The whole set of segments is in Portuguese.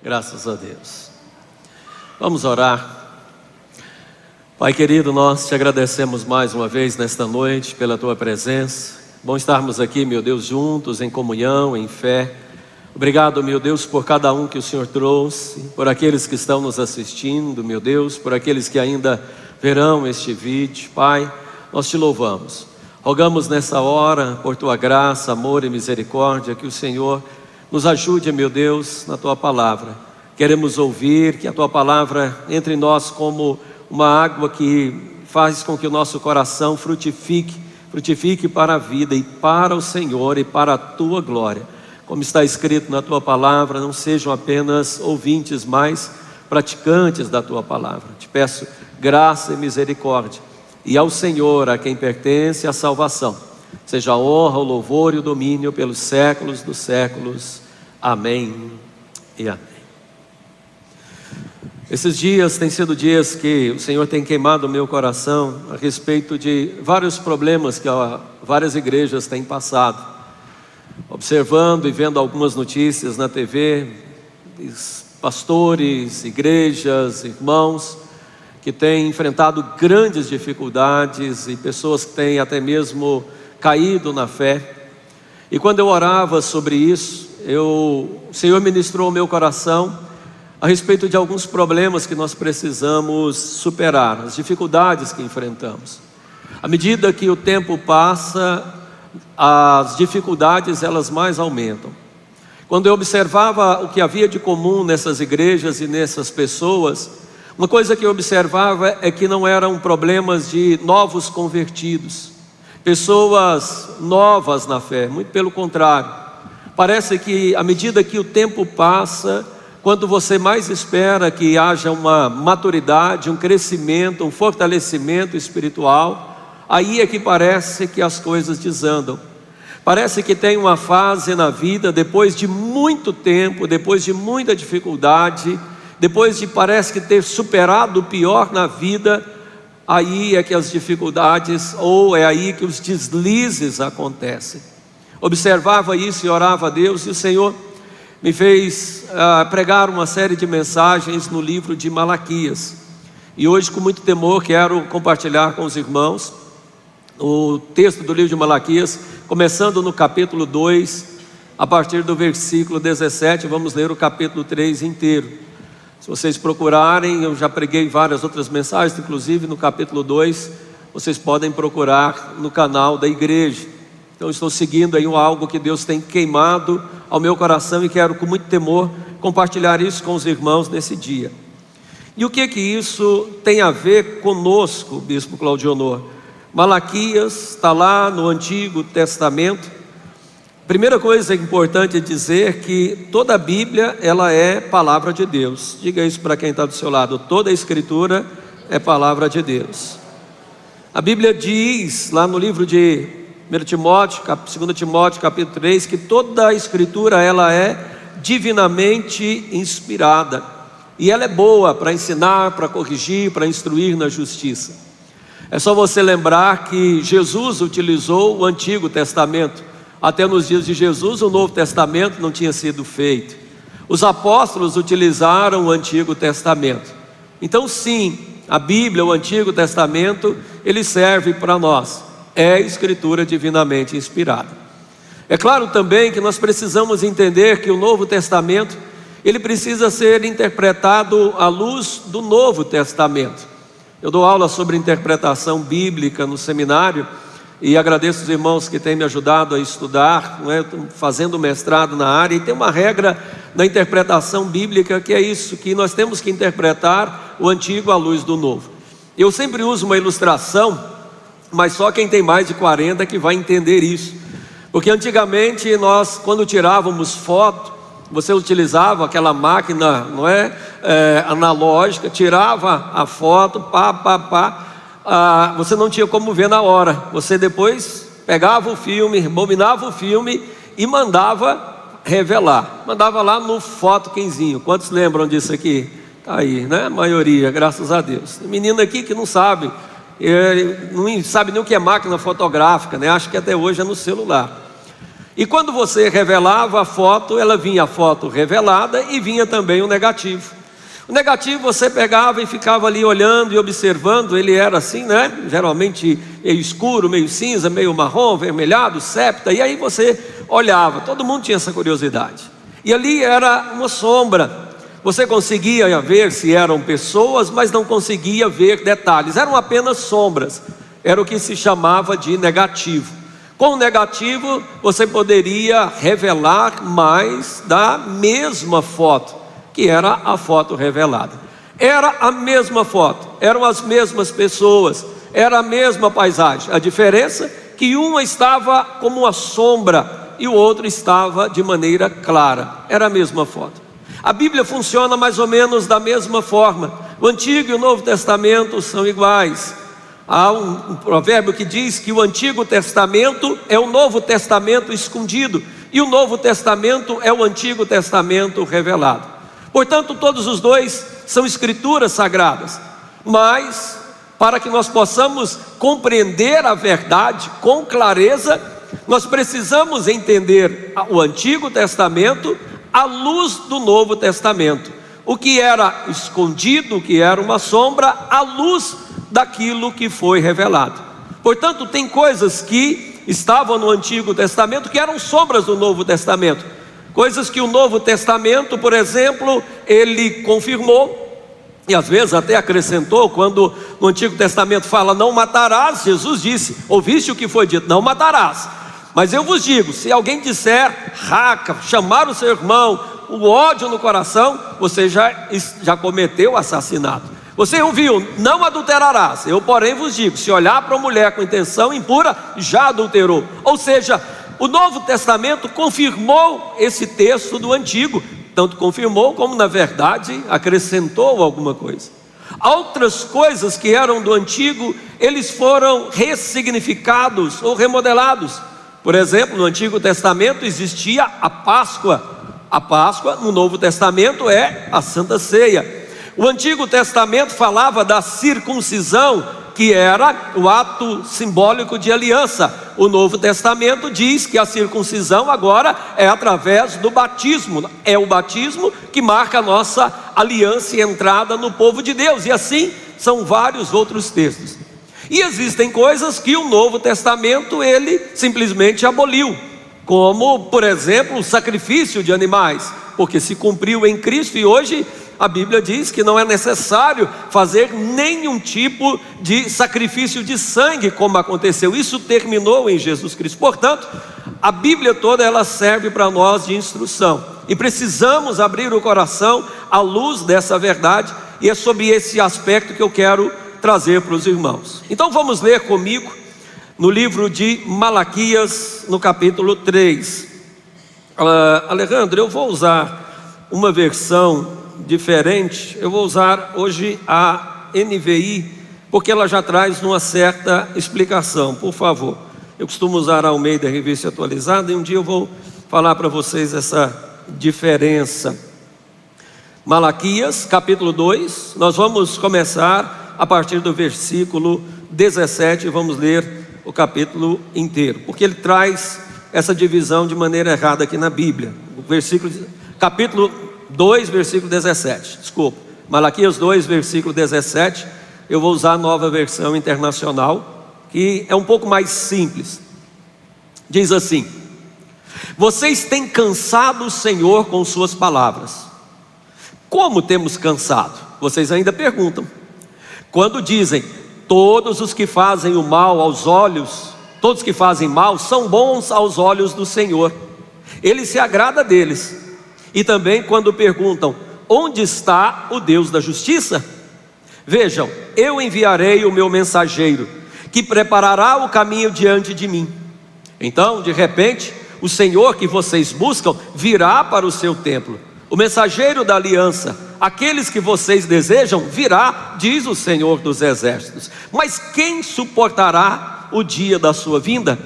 Graças a Deus. Vamos orar. Pai querido, nós te agradecemos mais uma vez nesta noite pela tua presença. Bom estarmos aqui, meu Deus, juntos em comunhão, em fé. Obrigado, meu Deus, por cada um que o Senhor trouxe, por aqueles que estão nos assistindo, meu Deus, por aqueles que ainda verão este vídeo. Pai, nós te louvamos. Rogamos nessa hora, por tua graça, amor e misericórdia, que o Senhor nos ajude, meu Deus, na tua palavra. Queremos ouvir, que a tua palavra entre em nós como uma água que faz com que o nosso coração frutifique para a vida e para o Senhor e para a tua glória. Como está escrito na tua palavra, não sejam apenas ouvintes, mas praticantes da tua palavra. Te peço graça e misericórdia. E ao Senhor, a quem pertence a salvação, seja a honra, o louvor e o domínio pelos séculos dos séculos. Amém e amém. Esses dias têm sido dias que o Senhor tem queimado o meu coração a respeito de vários problemas que várias igrejas têm passado. Observando e vendo algumas notícias na TV, pastores, igrejas, irmãos que têm enfrentado grandes dificuldades e pessoas que têm até mesmo caído na fé. E quando eu orava sobre isso, o Senhor ministrou ao meu coração a respeito de alguns problemas que nós precisamos superar, as dificuldades que enfrentamos. À medida que o tempo passa, as dificuldades elas mais aumentam. Quando eu observava o que havia de comum nessas igrejas e nessas pessoas, uma coisa que eu observava é que não eram problemas de novos convertidos, pessoas novas na fé, muito pelo contrário. Parece que à medida que o tempo passa, quando você mais espera que haja uma maturidade, um crescimento, um fortalecimento espiritual, aí é que parece que as coisas desandam. Parece que tem uma fase na vida, depois de muito tempo, depois de muita dificuldade, depois de parece que ter superado o pior na vida, aí é que as dificuldades, ou é aí que os deslizes acontecem. Observava isso e orava a Deus, e o Senhor me fez pregar uma série de mensagens no livro de Malaquias. E hoje, com muito temor, quero compartilhar com os irmãos o texto do livro de Malaquias, começando no capítulo 2, a partir do versículo 17, vamos ler o capítulo 3 inteiro. Se vocês procurarem, eu já preguei várias outras mensagens, inclusive no capítulo 2, vocês podem procurar no canal da igreja. Então estou seguindo aí algo que Deus tem queimado ao meu coração e quero com muito temor compartilhar isso com os irmãos nesse dia. E o que isso tem a ver conosco, Bispo Claudionor? Malaquias está lá no Antigo Testamento. Primeira coisa importante é dizer que toda a Bíblia ela é palavra de Deus. Diga isso para quem está do seu lado: toda a Escritura é palavra de Deus. A Bíblia diz lá no livro de 2 Timóteo capítulo 3, que toda a Escritura ela é divinamente inspirada, e ela é boa para ensinar, para corrigir, para instruir na justiça. É só você lembrar que Jesus utilizou o Antigo Testamento. Até nos dias de Jesus o Novo Testamento não tinha sido feito. Os apóstolos utilizaram o Antigo Testamento. Então sim, a Bíblia, o Antigo Testamento, ele serve para nós. É escritura divinamente inspirada. É claro também que nós precisamos entender que o Novo Testamento ele precisa ser interpretado à luz do Novo Testamento. Eu dou aula sobre interpretação bíblica no seminário e agradeço os irmãos que têm me ajudado a estudar, fazendo mestrado na área, e tem uma regra na interpretação bíblica que é isso, que nós temos que interpretar o Antigo à luz do Novo. Eu sempre uso uma ilustração, mas só quem tem mais de 40 que vai entender isso. Porque antigamente nós, quando tirávamos foto, você utilizava aquela máquina, analógica, tirava a foto, você não tinha como ver na hora. Você depois pegava o filme, rebobinava o filme e mandava revelar. Mandava lá no Fotoquinzinho. Quantos lembram disso aqui? Tá aí, né? A maioria, graças a Deus. Tem menino aqui que não sabe. Não sabe nem o que é máquina fotográfica, né? Acho que até hoje é no celular. E quando você revelava a foto, ela vinha a foto revelada e vinha também o negativo. O negativo você pegava e ficava ali olhando e observando. Ele era assim, né? Geralmente meio escuro, meio cinza, meio marrom, vermelhado, septa. E aí você olhava, todo mundo tinha essa curiosidade. E ali era uma sombra. Você conseguia ver se eram pessoas, mas não conseguia ver detalhes. Eram apenas sombras. Era o que se chamava de negativo. Com o negativo você poderia revelar mais da mesma foto, que era a foto revelada. Era a mesma foto, eram as mesmas pessoas, era a mesma paisagem. A diferença é que uma estava como uma sombra e o outro estava de maneira clara. Era a mesma foto. A Bíblia funciona mais ou menos da mesma forma. O Antigo e o Novo Testamento são iguais. Há um provérbio que diz que o Antigo Testamento é o Novo Testamento escondido e o Novo Testamento é o Antigo Testamento revelado. Portanto, todos os dois são escrituras sagradas, mas para que nós possamos compreender a verdade com clareza, nós precisamos entender o Antigo Testamento à luz do Novo Testamento. O que era escondido, o que era uma sombra, à luz daquilo que foi revelado. Portanto, tem coisas que estavam no Antigo Testamento que eram sombras do Novo Testamento. Coisas que o Novo Testamento, por exemplo, ele confirmou e às vezes até acrescentou. Quando no Antigo Testamento fala não matarás, Jesus disse, ouviste o que foi dito, não matarás. Mas eu vos digo, se alguém disser raca, chamar o seu irmão, o ódio no coração, você já cometeu assassinato. Você ouviu, não adulterarás. Eu porém vos digo, se olhar para uma mulher com intenção impura, já adulterou. Ou seja, o Novo Testamento confirmou esse texto do Antigo. Tanto confirmou como na verdade acrescentou alguma coisa. Outras coisas que eram do Antigo, eles foram ressignificados ou remodelados. Por exemplo, no Antigo Testamento existia a Páscoa. A Páscoa no Novo Testamento é a Santa Ceia. O Antigo Testamento falava da circuncisão, que era o ato simbólico de aliança. O Novo Testamento diz que a circuncisão agora é através do batismo. É o batismo que marca a nossa aliança e entrada no povo de Deus. E assim são vários outros textos. E existem coisas que o Novo Testamento ele simplesmente aboliu, como por exemplo o sacrifício de animais, porque se cumpriu em Cristo e hoje a Bíblia diz que não é necessário fazer nenhum tipo de sacrifício de sangue como aconteceu. Isso terminou em Jesus Cristo. Portanto, a Bíblia toda ela serve para nós de instrução. E precisamos abrir o coração à luz dessa verdade. E é sobre esse aspecto que eu quero trazer para os irmãos. Então vamos ler comigo no livro de Malaquias, no capítulo 3. Alejandro, eu vou usar uma versão diferente. Eu vou usar hoje a NVI, porque ela já traz uma certa explicação. Por favor, eu costumo usar a Almeida Revista Atualizada e um dia eu vou falar para vocês essa diferença. Malaquias capítulo 2, nós vamos começar a partir do versículo 17 e vamos ler o capítulo inteiro, porque ele traz essa divisão de maneira errada aqui na Bíblia. Capítulo 2, versículo 17, desculpa, Malaquias 2, versículo 17, eu vou usar a Nova Versão Internacional, que é um pouco mais simples. Diz assim: vocês têm cansado o Senhor com suas palavras. Como temos cansado? Vocês ainda perguntam. Quando dizem, todos os que fazem o mal aos olhos, todos que fazem mal são bons aos olhos do Senhor, Ele se agrada deles. E também quando perguntam, onde está o Deus da justiça? Vejam, eu enviarei o meu mensageiro, que preparará o caminho diante de mim. Então, de repente, o Senhor que vocês buscam virá para o seu templo. O mensageiro da aliança, aqueles que vocês desejam, virá, diz o Senhor dos exércitos. Mas quem suportará o dia da sua vinda?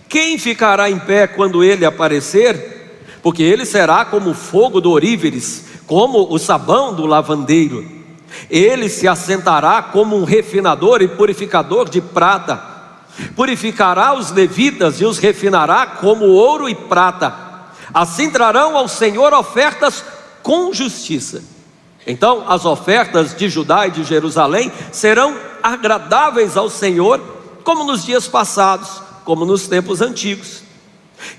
Quem ficará em pé quando ele aparecer? Porque ele será como o fogo do oríveres, como o sabão do lavandeiro. Ele se assentará como um refinador e purificador de prata. Purificará os levitas e os refinará como ouro e prata. Assim trarão ao Senhor ofertas com justiça. Então as ofertas de Judá e de Jerusalém serão agradáveis ao Senhor, como nos dias passados, como nos tempos antigos.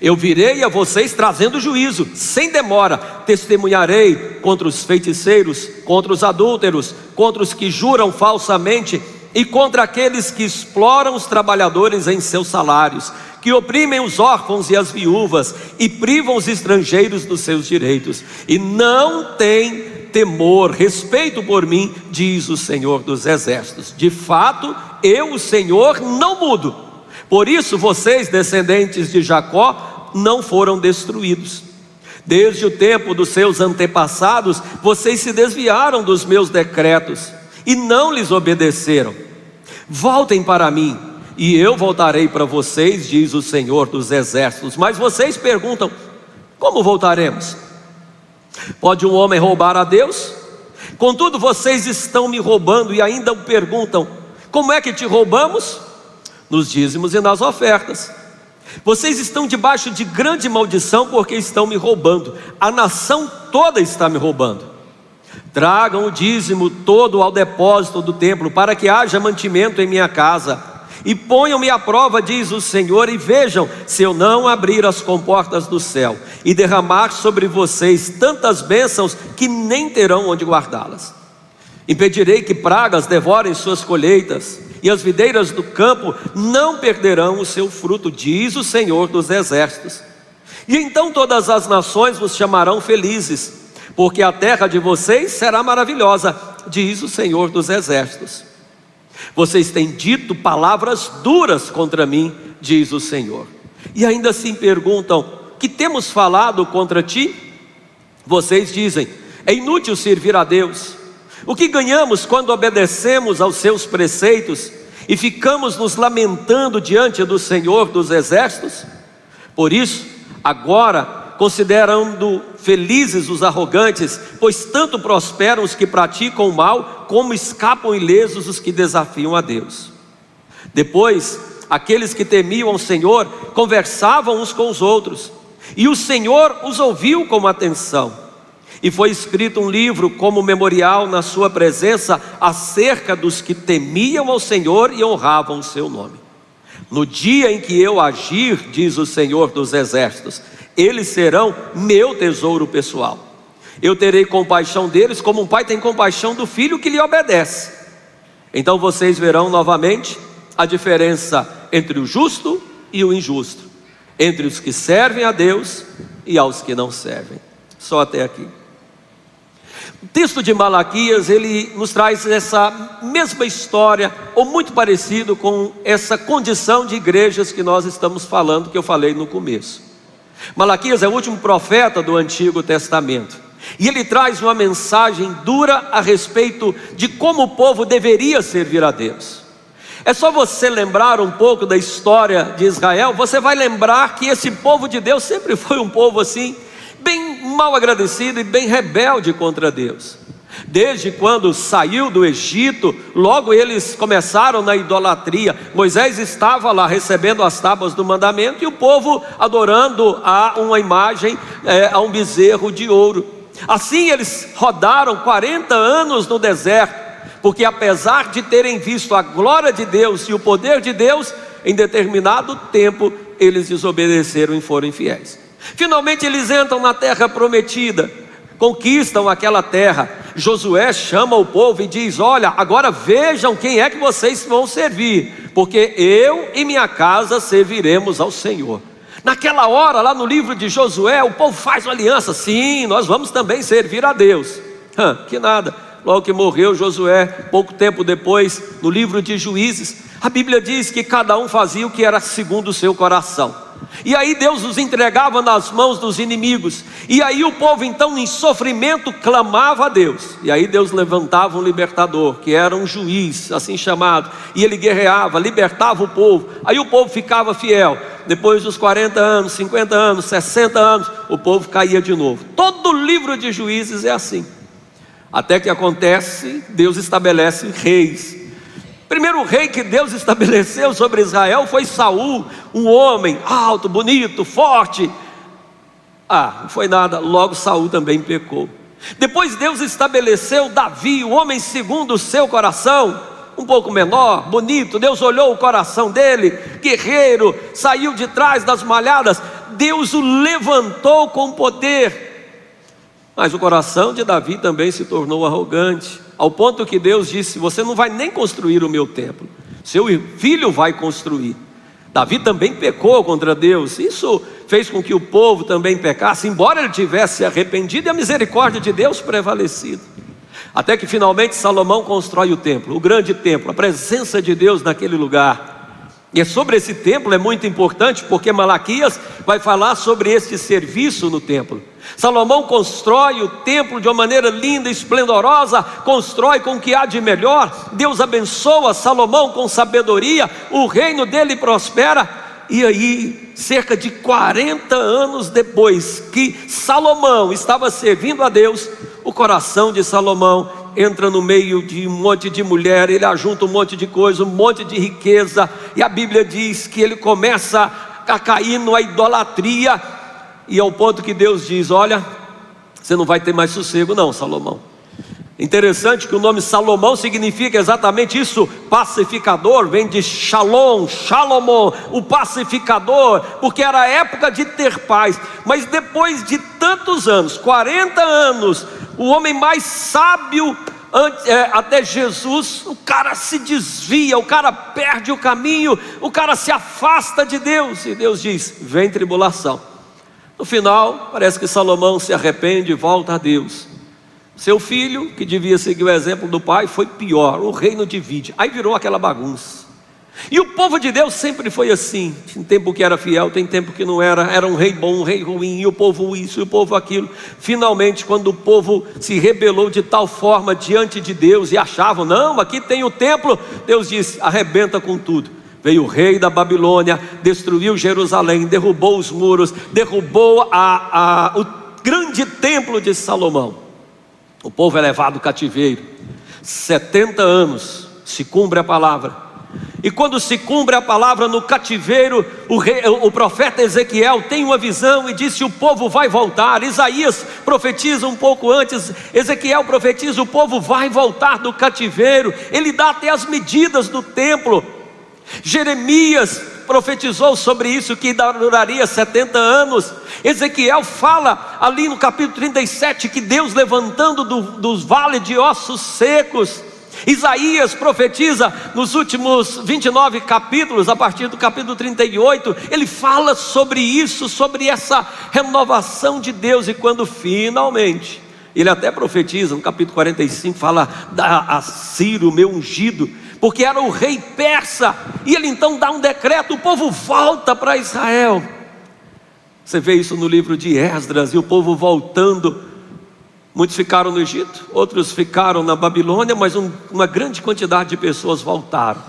Eu virei a vocês trazendo juízo, sem demora. Testemunharei contra os feiticeiros, contra os adúlteros, contra os que juram falsamente e contra aqueles que exploram os trabalhadores em seus salários, que oprimem os órfãos e as viúvas e privam os estrangeiros dos seus direitos, e não têm temor, respeito por mim, diz o Senhor dos Exércitos. De fato, eu, o Senhor, não mudo. Por isso vocês, descendentes de Jacó, não foram destruídos. Desde o tempo dos seus antepassados, vocês se desviaram dos meus decretos e não lhes obedeceram. Voltem para mim, e eu voltarei para vocês, diz o Senhor dos Exércitos. Mas vocês perguntam: como voltaremos? Pode um homem roubar a Deus? Contudo, vocês estão me roubando e ainda o perguntam: como é que te roubamos? Nos dízimos e nas ofertas. Vocês estão debaixo de grande maldição, porque estão me roubando. A nação toda está me roubando. Tragam o dízimo todo ao depósito do templo, para que haja mantimento em minha casa. E ponham-me à prova, diz o Senhor, e vejam se eu não abrir as comportas do céu e derramar sobre vocês tantas bênçãos que nem terão onde guardá-las. Impedirei que pragas devorem suas colheitas, e as videiras do campo não perderão o seu fruto, diz o Senhor dos Exércitos. E então todas as nações vos chamarão felizes, porque a terra de vocês será maravilhosa, diz o Senhor dos Exércitos. Vocês têm dito palavras duras contra mim, diz o Senhor, e ainda assim perguntam: que temos falado contra ti? Vocês dizem: é inútil servir a Deus. O que ganhamos quando obedecemos aos seus preceitos e ficamos nos lamentando diante do Senhor dos Exércitos? Por isso, agora, considerando felizes os arrogantes, pois tanto prosperam os que praticam o mal, como escapam ilesos os que desafiam a Deus. Depois, aqueles que temiam ao Senhor conversavam uns com os outros, e o Senhor os ouviu com atenção. E foi escrito um livro como memorial na sua presença acerca dos que temiam ao Senhor e honravam o seu nome. No dia em que eu agir, diz o Senhor dos Exércitos, eles serão meu tesouro pessoal. Eu terei compaixão deles como um pai tem compaixão do filho que lhe obedece. Então vocês verão novamente a diferença entre o justo e o injusto, entre os que servem a Deus e aos que não servem. Só até aqui. O texto de Malaquias, ele nos traz essa mesma história, ou muito parecido com essa condição de igrejas que nós estamos falando, que eu falei no começo. Malaquias é o último profeta do Antigo Testamento, e ele traz uma mensagem dura a respeito de como o povo deveria servir a Deus. É só você lembrar um pouco da história de Israel, você vai lembrar que esse povo de Deus sempre foi um povo assim, bem mal agradecido e bem rebelde contra Deus. Desde quando saiu do Egito, logo eles começaram na idolatria. Moisés estava lá recebendo as tábuas do mandamento e o povo adorando a uma imagem, a um bezerro de ouro. Assim eles rodaram 40 anos no deserto, porque apesar de terem visto a glória de Deus e o poder de Deus, em determinado tempo eles desobedeceram e foram infiéis. Finalmente eles entram na terra prometida, conquistam aquela terra. Josué chama o povo e diz: olha, agora vejam quem é que vocês vão servir, porque eu e minha casa serviremos ao Senhor. Naquela hora, lá no livro de Josué, o povo faz uma aliança: sim, nós vamos também servir a Deus. Que nada, logo que morreu Josué, pouco tempo depois, no livro de Juízes, a Bíblia diz que cada um fazia o que era segundo o seu coração. E aí Deus os entregava nas mãos dos inimigos, e aí o povo então em sofrimento clamava a Deus, e aí Deus levantava um libertador, que era um juiz assim chamado, e ele guerreava, libertava o povo, aí o povo ficava fiel. Depois dos 40 anos, 50 anos, 60 anos, o povo caía de novo. Todo o livro de Juízes é assim, até que acontece, Deus estabelece reis. Primeiro rei que Deus estabeleceu sobre Israel foi Saul, um homem alto, bonito, forte. Não foi nada, logo Saul também pecou. Depois Deus estabeleceu Davi, o homem segundo o seu coração, um pouco menor, bonito. Deus olhou o coração dele, guerreiro, saiu de trás das malhadas. Deus o levantou com poder. Mas o coração de Davi também se tornou arrogante, ao ponto que Deus disse: você não vai nem construir o meu templo, seu filho vai construir. Davi também pecou contra Deus. Isso fez com que o povo também pecasse, embora ele tivesse arrependido e a misericórdia de Deus prevalecido. Até que finalmente Salomão constrói o templo, o grande templo, a presença de Deus naquele lugar. E sobre esse templo é muito importante, porque Malaquias vai falar sobre este serviço no templo. Salomão constrói o templo de uma maneira linda, esplendorosa, constrói com o que há de melhor. Deus abençoa Salomão com sabedoria, o reino dele prospera. E aí, cerca de 40 anos depois que Salomão estava servindo a Deus, o coração de Salomão entra no meio de um monte de mulher, ele ajunta um monte de coisa, um monte de riqueza, e a Bíblia diz que ele começa a cair numa idolatria, e ao ponto que Deus diz: olha, você não vai ter mais sossego não, Salomão. Interessante que o nome Salomão significa exatamente isso, pacificador, vem de Shalom, Shalomon, o pacificador, porque era a época de ter paz. Mas depois de tantos anos, 40 anos, o homem mais sábio até Jesus, o cara se desvia, o cara perde o caminho, o cara se afasta de Deus, e Deus diz: vem tribulação. No final, parece que Salomão se arrepende e volta a Deus. Seu filho, que devia seguir o exemplo do pai, foi pior, o reino divide, aí virou aquela bagunça. E o povo de Deus sempre foi assim, tem tempo que era fiel, tem tempo que não era, era um rei bom, um rei ruim, e o povo isso, e o povo aquilo. Finalmente, quando o povo se rebelou de tal forma diante de Deus, e achavam: não, aqui tem o templo, Deus disse: arrebenta com tudo. Veio o rei da Babilônia, destruiu Jerusalém, derrubou os muros, derrubou o grande templo de Salomão. O povo é levado cativeiro, 70 anos, se cumpre a palavra. E quando se cumpre a palavra no cativeiro, o profeta Ezequiel tem uma visão e disse: o povo vai voltar. Isaías profetiza um pouco antes, Ezequiel profetiza: o povo vai voltar do cativeiro. Ele dá até as medidas do templo. Jeremias profetizou sobre isso, que duraria 70 anos. Ezequiel fala ali no capítulo 37 que Deus levantando dos vales de ossos secos. Isaías profetiza nos últimos 29 capítulos, a partir do capítulo 38, ele fala sobre isso, sobre essa renovação de Deus. E quando finalmente, ele até profetiza no capítulo 45, fala a Ciro, meu ungido, porque era o rei persa, e ele então dá um decreto, o povo volta para Israel. Você vê isso no livro de Esdras, e o povo voltando. Muitos ficaram no Egito, outros ficaram na Babilônia, mas uma grande quantidade de pessoas voltaram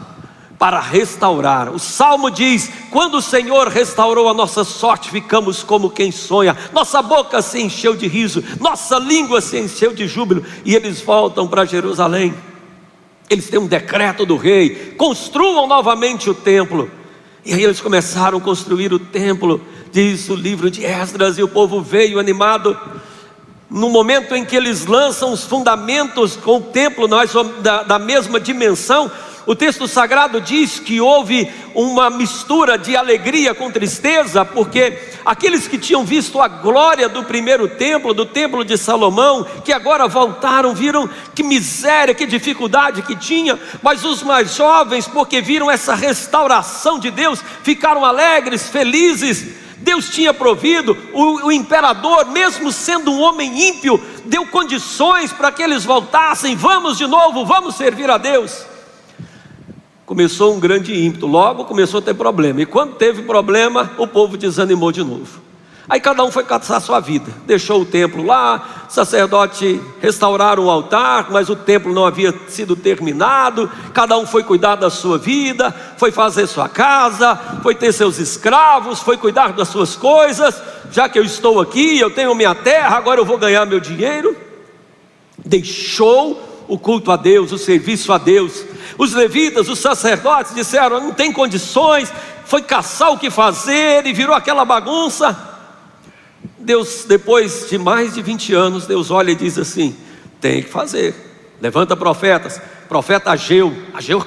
para restaurar. O Salmo diz: quando o Senhor restaurou a nossa sorte, ficamos como quem sonha, nossa boca se encheu de riso, nossa língua se encheu de júbilo. E eles voltam para Jerusalém. Eles têm um decreto do rei: construam novamente o templo. E aí eles começaram a construir o templo, diz o livro de Esdras, e o povo veio animado. No momento em que eles lançam os fundamentos com o templo da mesma dimensão, o texto sagrado diz que houve uma mistura de alegria com tristeza, porque aqueles que tinham visto a glória do primeiro templo, do templo de Salomão, que agora voltaram, viram que miséria, que dificuldade que tinha. Mas os mais jovens, porque viram essa restauração de Deus, ficaram alegres, felizes. Deus tinha provido, o imperador, mesmo sendo um homem ímpio, deu condições para que eles voltassem. Vamos de novo, vamos servir a Deus. Começou um grande ímpeto, logo começou a ter problema, e quando teve problema, o povo desanimou de novo. Aí cada um foi caçar sua vida, deixou o templo lá, sacerdote restauraram o altar, mas o templo não havia sido terminado. Cada um foi cuidar da sua vida, foi fazer sua casa, foi ter seus escravos, foi cuidar das suas coisas. Já que eu estou aqui, eu tenho minha terra, agora eu vou ganhar meu dinheiro. Deixou o culto a Deus, o serviço a Deus. Os levitas, os sacerdotes disseram: não tem condições. Foi caçar o que fazer e virou aquela bagunça. Deus, depois de mais de 20 anos, Deus olha e diz assim: tem que fazer. Levanta profetas. Profeta Ageu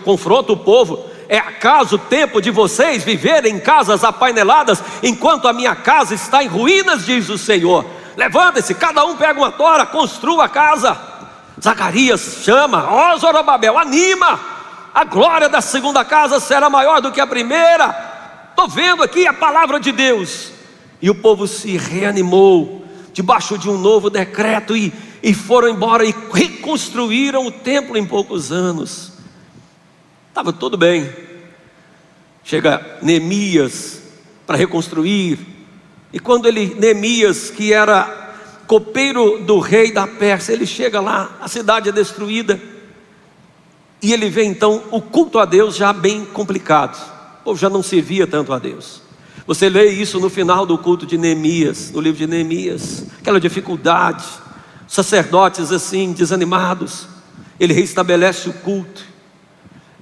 confronta o povo: é acaso o tempo de vocês viverem em casas apaineladas, enquanto a minha casa está em ruínas, diz o Senhor. Levanta-se, cada um pega uma tora, construa a casa. Zacarias chama: ó Zorobabel, anima, a glória da segunda casa será maior do que a primeira. Estou vendo aqui a palavra de Deus. E o povo se reanimou debaixo de um novo decreto e foram embora e reconstruíram o templo em poucos anos. Estava tudo bem. Chega Neemias para reconstruir. E quando Neemias, que era copeiro do rei da Pérsia, ele chega lá, a cidade é destruída, e ele vê então o culto a Deus já bem complicado. O povo já não servia tanto a Deus. Você lê isso no final do culto de Neemias, no livro de Neemias, aquela dificuldade, sacerdotes assim, desanimados. Ele reestabelece o culto.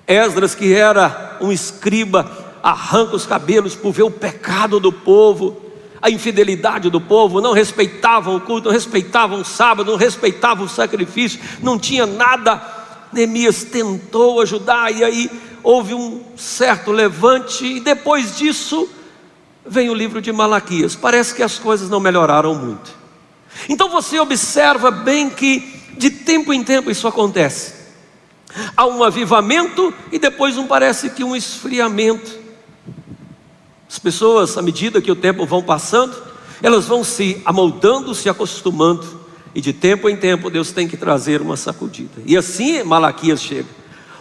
Esdras, que era um escriba, arranca os cabelos por ver o pecado do povo, a infidelidade do povo. Não respeitavam o culto, não respeitavam o sábado, não respeitavam o sacrifício, não tinha nada. Neemias tentou ajudar, e aí houve um certo levante, e depois disso vem o livro de Malaquias. Parece que as coisas não melhoraram muito. Então você observa bem que de tempo em tempo isso acontece. Há um avivamento e depois parece que um esfriamento. As pessoas, à medida que o tempo vão passando, elas vão se amoldando, se acostumando, e de tempo em tempo Deus tem que trazer uma sacudida. E assim Malaquias chega.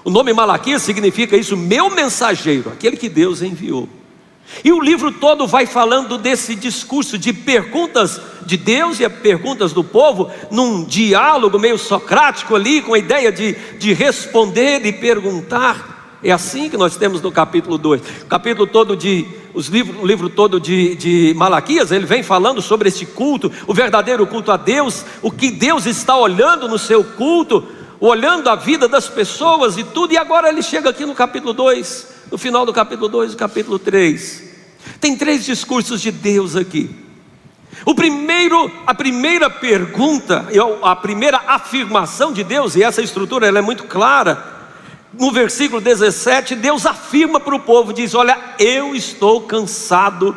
O nome Malaquias significa isso: meu mensageiro, aquele que Deus enviou. E o livro todo vai falando desse discurso de perguntas de Deus e perguntas do povo, num diálogo meio socrático ali, com a ideia de responder e perguntar. É assim que nós temos no capítulo 2. O livro todo de Malaquias, ele vem falando sobre esse culto, o verdadeiro culto a Deus, o que Deus está olhando no seu culto, olhando a vida das pessoas e tudo. E agora ele chega aqui no capítulo 2, no final do capítulo 2, do capítulo 3. Tem 3 discursos de Deus aqui. A primeira pergunta, a primeira afirmação de Deus, e essa estrutura ela é muito clara. No versículo 17, Deus afirma para o povo, diz: olha, eu estou cansado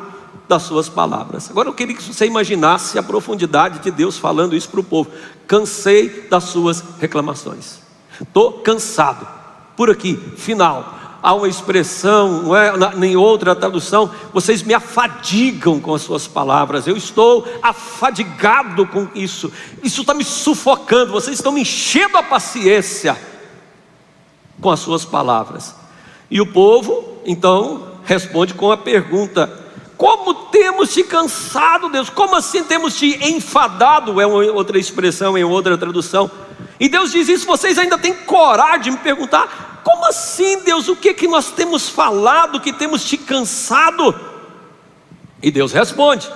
das suas palavras. Agora eu queria que você imaginasse a profundidade de Deus falando isso para o povo. Cansei das suas reclamações. Estou cansado. Por aqui, final. Há uma expressão, não é, em outra tradução: vocês me afadigam com as suas palavras. Eu estou afadigado com isso. Isso está me sufocando. Vocês estão me enchendo a paciência com as suas palavras. E o povo então responde com a pergunta: como temos te cansado, Deus? Como assim temos te enfadado? É uma outra expressão em outra tradução. E Deus diz isso: vocês ainda têm coragem de me perguntar? Como assim, Deus? O que nós temos falado que temos te cansado? E Deus responde: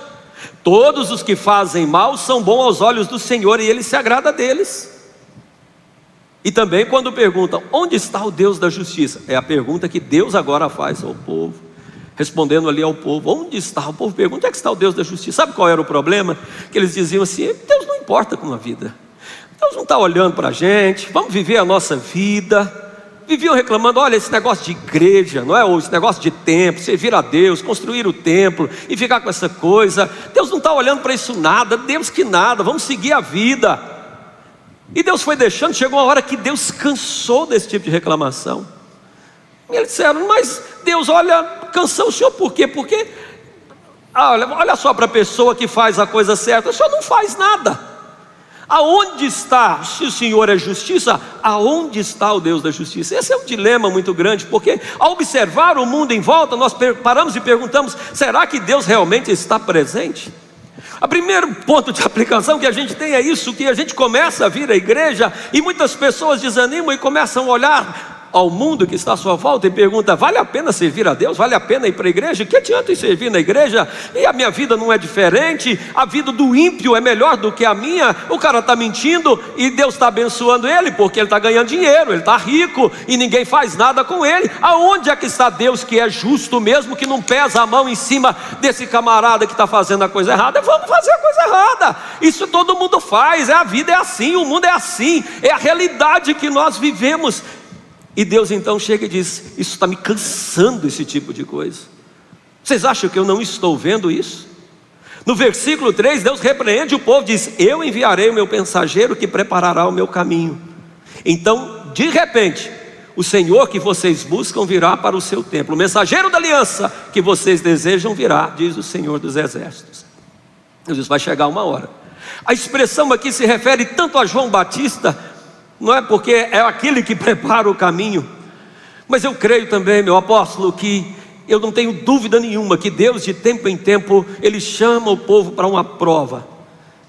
todos os que fazem mal são bons aos olhos do Senhor, e Ele se agrada deles. E também quando perguntam: onde está o Deus da justiça? É a pergunta que Deus agora faz ao povo, respondendo ali ao povo: onde está? O povo pergunta: onde é que está o Deus da justiça? Sabe qual era o problema? Que eles diziam assim: Deus não importa com a vida, Deus não está olhando para a gente, vamos viver a nossa vida. Viviam reclamando: olha, esse negócio de igreja, não é? Ou esse negócio de templo, servir a Deus, construir o templo e ficar com essa coisa, Deus não está olhando para isso nada. Deus que nada, vamos seguir a vida. E Deus foi deixando, chegou uma hora que Deus cansou desse tipo de reclamação. E eles disseram: mas Deus, olha, cansou o Senhor por quê? Porque olha só para a pessoa que faz a coisa certa, o Senhor não faz nada. Aonde está, se o Senhor é justiça, aonde está o Deus da justiça? Esse é um dilema muito grande, porque ao observar o mundo em volta, nós paramos e perguntamos: será que Deus realmente está presente? O primeiro ponto de aplicação que a gente tem é isso, que a gente começa a vir à igreja e muitas pessoas desanimam e começam a olhar ao mundo que está à sua volta e pergunta: vale a pena servir a Deus? Vale a pena ir para a igreja? Que adianta eu servir na igreja e a minha vida não é diferente? A vida do ímpio é melhor do que a minha? O cara está mentindo e Deus está abençoando ele porque ele está ganhando dinheiro, ele está rico e ninguém faz nada com ele. Aonde é que está Deus, que é justo mesmo, que não pesa a mão em cima desse camarada que está fazendo a coisa errada? Vamos fazer a coisa errada. Isso todo mundo faz, a vida é assim, o mundo é assim, é a realidade que nós vivemos. E Deus então chega e diz: isso está me cansando, esse tipo de coisa. Vocês acham que eu não estou vendo isso? No versículo 3, Deus repreende o povo, diz: eu enviarei o meu mensageiro que preparará o meu caminho. Então, de repente, o Senhor que vocês buscam virá para o seu templo. O mensageiro da aliança que vocês desejam virá, diz o Senhor dos exércitos. Deus diz: vai chegar uma hora. A expressão aqui se refere tanto a João Batista, não é porque é aquele que prepara o caminho, mas eu creio também, meu apóstolo, que eu não tenho dúvida nenhuma que Deus, de tempo em tempo, Ele chama o povo para uma prova.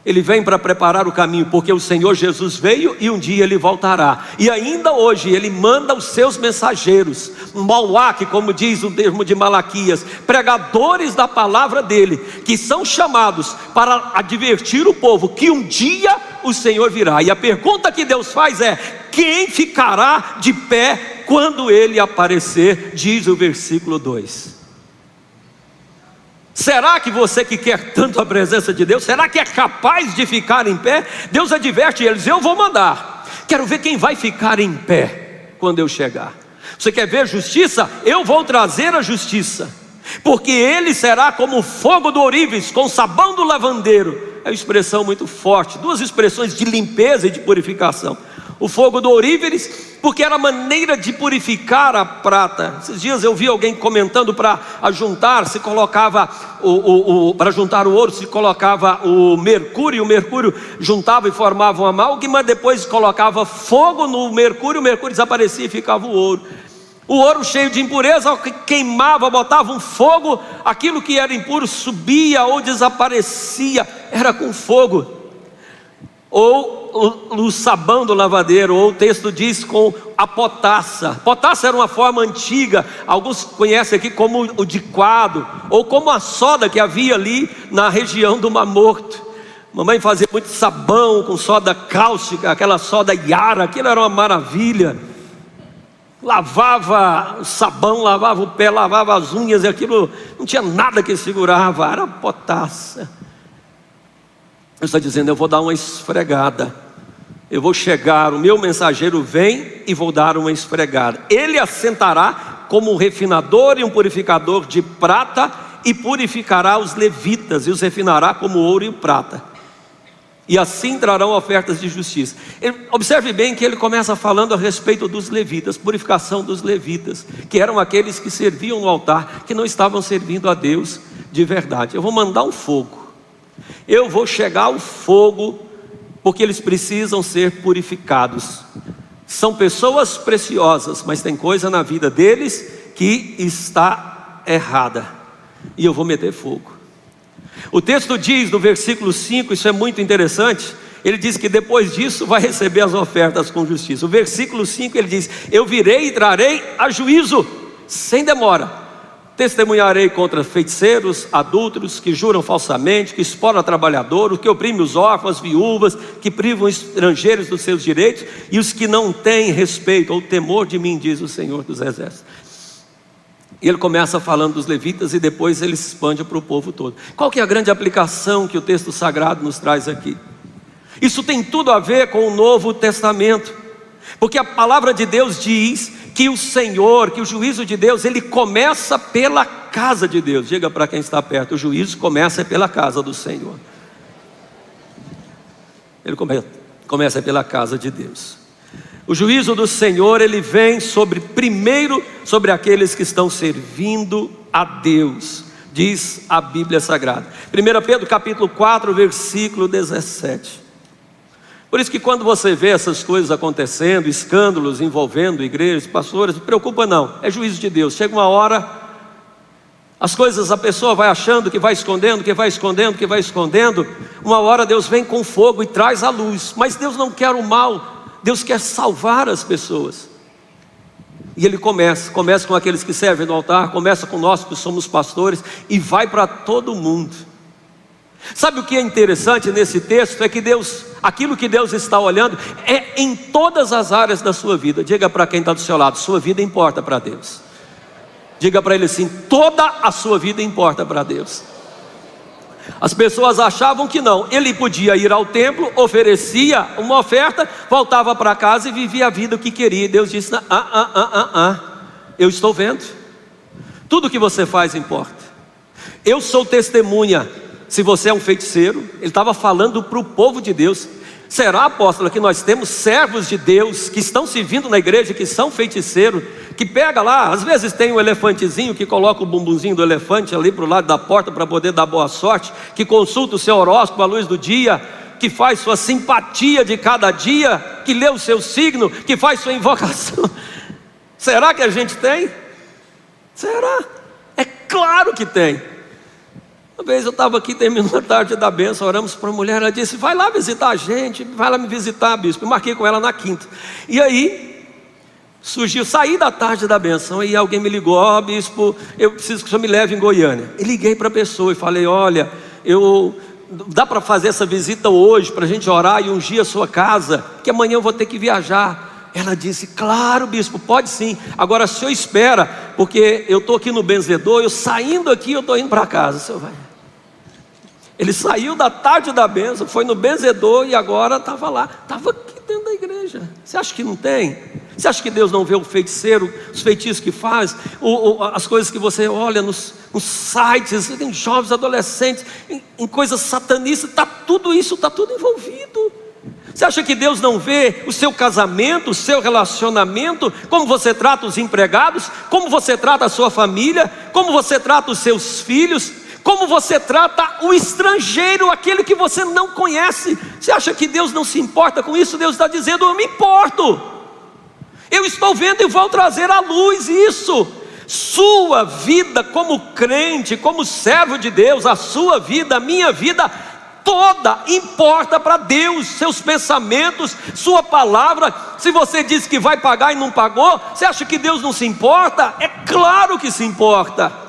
Ele vem para preparar o caminho, porque o Senhor Jesus veio e um dia Ele voltará. E ainda hoje Ele manda os seus mensageiros, Mauaque, como diz o termo de Malaquias, pregadores da palavra dEle, que são chamados para advertir o povo que um dia o Senhor virá. E a pergunta que Deus faz é: quem ficará de pé quando Ele aparecer? Diz o versículo 2. Será que você que quer tanto a presença de Deus, será que é capaz de ficar em pé? Deus adverte eles: eu vou mandar, quero ver quem vai ficar em pé quando eu chegar. Você quer ver justiça? Eu vou trazer a justiça, porque ele será como o fogo do ourives, com o sabão do lavandeiro. É uma expressão muito forte, duas expressões de limpeza e de purificação. O fogo do ourives, porque era a maneira de purificar a prata. Esses dias eu vi alguém comentando, para juntar, se colocava para juntar o ouro, se colocava o mercúrio juntava e formava uma amálgama, depois colocava fogo no mercúrio, o mercúrio desaparecia e ficava o ouro. O ouro cheio de impureza, ao que queimava, botava um fogo, aquilo que era impuro subia ou desaparecia, era com fogo. Ou o sabão do lavadeiro, ou o texto diz com a potassa. Potassa era uma forma antiga, alguns conhecem aqui como o diquado, ou como a soda que havia ali na região do Mar Morto. Mamãe fazia muito sabão com soda cáustica, aquela soda Yara, aquilo era uma maravilha. Lavava o sabão, lavava o pé, lavava as unhas, e aquilo não tinha nada que segurava, era potassa. Ele está dizendo: eu vou dar uma esfregada, eu vou chegar, o meu mensageiro vem e vou dar uma esfregada. Ele assentará como um refinador e um purificador de prata, e purificará os levitas e os refinará como ouro e prata, e assim trarão ofertas de justiça. Observe bem que ele começa falando a respeito dos levitas, purificação dos levitas, que eram aqueles que serviam no altar, que não estavam servindo a Deus de verdade. Eu vou mandar um fogo, eu vou chegar ao fogo, porque eles precisam ser purificados. São pessoas preciosas, mas tem coisa na vida deles que está errada, e eu vou meter fogo. O texto diz no versículo 5, isso é muito interessante, ele diz que depois disso vai receber as ofertas com justiça. O versículo 5 ele diz: eu virei e trarei a juízo, sem demora. Testemunharei contra feiticeiros, adúlteros, que juram falsamente, que exploram trabalhadores, que oprimem os órfãos, viúvas, que privam estrangeiros dos seus direitos, e os que não têm respeito ou temor de mim, diz o Senhor dos exércitos. E ele começa falando dos levitas e depois ele se expande para o povo todo. Qual que é a grande aplicação que o texto sagrado nos traz aqui? Isso tem tudo a ver com o Novo Testamento, porque a palavra de Deus diz que o Senhor, que o juízo de Deus, ele começa pela casa de Deus. Diga para quem está perto: o juízo começa pela casa do Senhor. Ele começa pela casa de Deus. O juízo do Senhor, ele vem primeiro sobre aqueles que estão servindo a Deus, diz a Bíblia Sagrada. 1 Pedro capítulo 4, versículo 17. Por isso que quando você vê essas coisas acontecendo, escândalos envolvendo igrejas, pastores, não se preocupa não, é juízo de Deus. Chega uma hora, as coisas, a pessoa vai achando que vai escondendo, uma hora Deus vem com fogo e traz a luz. Mas Deus não quer o mal, Deus quer salvar as pessoas. E ele começa com aqueles que servem no altar, começa com nós que somos pastores, e vai para todo mundo. Sabe o que é interessante nesse texto? É que aquilo que Deus está olhando é em todas as áreas da sua vida. Diga para quem está do seu lado: sua vida importa para Deus. Diga para ele assim: toda a sua vida importa para Deus. As pessoas achavam que não. Ele podia ir ao templo, oferecia uma oferta, voltava para casa e vivia a vida que queria. E Deus disse: eu estou vendo. Tudo que você faz importa. Eu sou testemunha. Se você é um feiticeiro, ele estava falando para o povo de Deus. Será, apóstolo, que nós temos servos de Deus que estão servindo na igreja, que são feiticeiros, que pega lá, às vezes tem um elefantezinho que coloca o bumbumzinho do elefante ali para o lado da porta para poder dar boa sorte, que consulta o seu horóscopo à luz do dia, que faz sua simpatia de cada dia, que lê o seu signo, que faz sua invocação. Será que a gente tem? Será? É claro que tem. Uma vez eu estava aqui, terminou a tarde da bênção, oramos para uma mulher, ela disse: vai lá visitar a gente, vai lá me visitar, bispo. Eu marquei com ela na quinta. E aí surgiu, saí da tarde da bênção, e alguém me ligou: ó, bispo, eu preciso que o senhor me leve em Goiânia. E liguei para a pessoa e falei: olha, dá para fazer essa visita hoje, para a gente orar e ungir a sua casa, que amanhã eu vou ter que viajar. Ela disse: claro, bispo, pode sim. Agora o senhor espera, porque eu estou aqui no benzedor, eu saindo aqui, eu estou indo para casa. O senhor vai. Ele saiu da tarde da bênção, foi no benzedor e agora estava lá, estava aqui dentro da igreja. Você acha que não tem? Você acha que Deus não vê o feiticeiro, os feitiços que faz, as coisas que você olha nos sites, tem jovens, adolescentes, em coisas satanistas, tudo isso está tudo envolvido. Você acha que Deus não vê o seu casamento, o seu relacionamento, como você trata os empregados, como você trata a sua família, como você trata os seus filhos, como você trata o estrangeiro, aquele que você não conhece? Você acha que Deus não se importa com isso? Deus está dizendo: eu me importo, eu estou vendo e vou trazer à luz isso. Sua vida como crente, como servo de Deus, a sua vida, a minha vida, toda importa para Deus. Seus pensamentos, sua palavra. Se você disse que vai pagar e não pagou, você acha que Deus não se importa? É claro que se importa.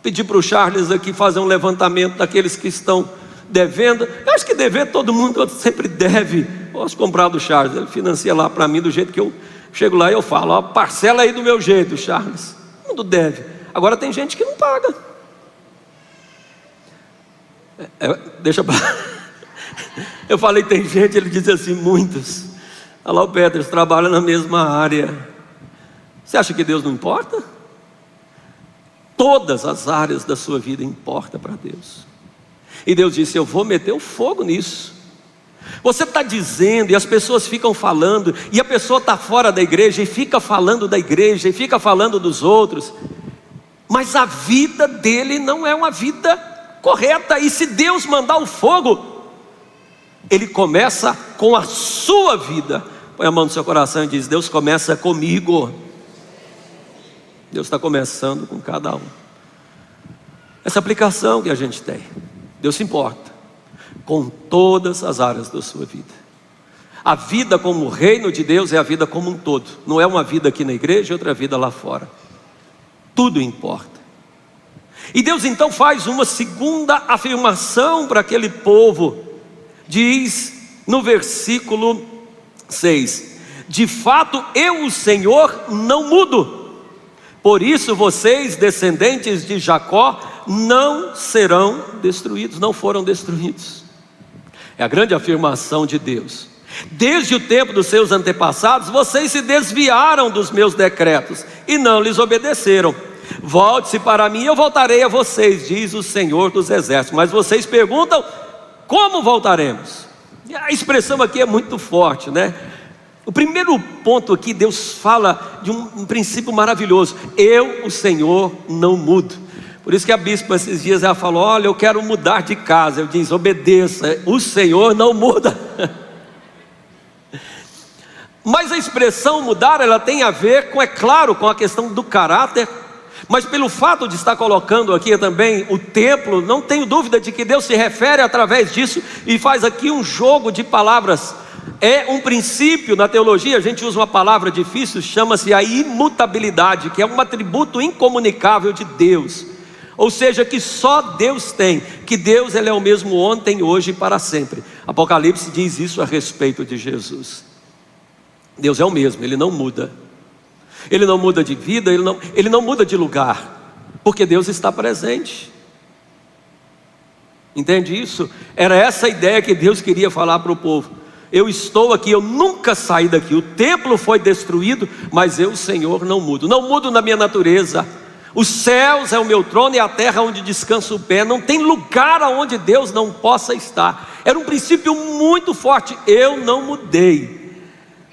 Pedi para o Charles aqui fazer um levantamento daqueles que estão devendo. Eu acho que dever todo mundo sempre deve. Posso comprar do Charles, ele financia lá para mim do jeito que eu chego lá e eu falo: ó, parcela aí do meu jeito, Charles. Todo mundo deve. Agora tem gente que não paga. Deixa para. Eu falei tem gente, ele disse assim: muitos. Olha lá o Petros, trabalha na mesma área. Você acha que Deus não importa? Todas as áreas da sua vida importam para Deus. E Deus disse: eu vou meter o fogo nisso. Você está dizendo, e as pessoas ficam falando, e a pessoa está fora da igreja, e fica falando da igreja, e fica falando dos outros, mas a vida dele não é uma vida correta. E se Deus mandar o fogo, Ele começa com a sua vida. Põe a mão no seu coração e diz: Deus começa comigo. Deus está começando com cada um. Essa aplicação que a gente tem. Deus se importa com todas as áreas da sua vida. A vida como o reino de Deus é a vida como um todo. Não é uma vida aqui na igreja e outra vida lá fora. Tudo importa. E Deus então faz uma segunda afirmação para aquele povo. Diz no versículo 6: de fato eu, o Senhor, não mudo. Por isso vocês, descendentes de Jacó, não serão destruídos, não foram destruídos. É a grande afirmação de Deus. Desde o tempo dos seus antepassados, vocês se desviaram dos meus decretos e não lhes obedeceram. Volte-se para mim, eu voltarei a vocês, diz o Senhor dos Exércitos. Mas vocês perguntam: como voltaremos? E a expressão aqui é muito forte, né? O primeiro ponto aqui, Deus fala de um princípio maravilhoso: eu, o Senhor, não mudo. Por isso que a bispa esses dias ela falou: olha, eu quero mudar de casa. Eu disse: obedeça, o Senhor não muda. Mas a expressão mudar, ela tem a ver com, é claro, com a questão do caráter. Mas pelo fato de estar colocando aqui também o templo, não tenho dúvida de que Deus se refere através disso e faz aqui um jogo de palavras É um princípio, na teologia a gente usa uma palavra difícil, chama-se a imutabilidade, que é um atributo incomunicável de Deus. Ou seja, que só Deus tem, que Deus ele é o mesmo ontem, hoje e para sempre. Apocalipse diz isso a respeito de Jesus. Deus é o mesmo, Ele não muda. Ele não muda de vida, Ele não muda de lugar, porque Deus está presente. Entende isso? Era essa a ideia que Deus queria falar para o povo. Eu estou aqui, eu nunca saí daqui. O templo foi destruído, mas eu, Senhor, não mudo. Não mudo na minha natureza. Os céus é o meu trono e a terra onde descansa o pé. Não tem lugar aonde Deus não possa estar. Era um princípio muito forte. Eu não mudei.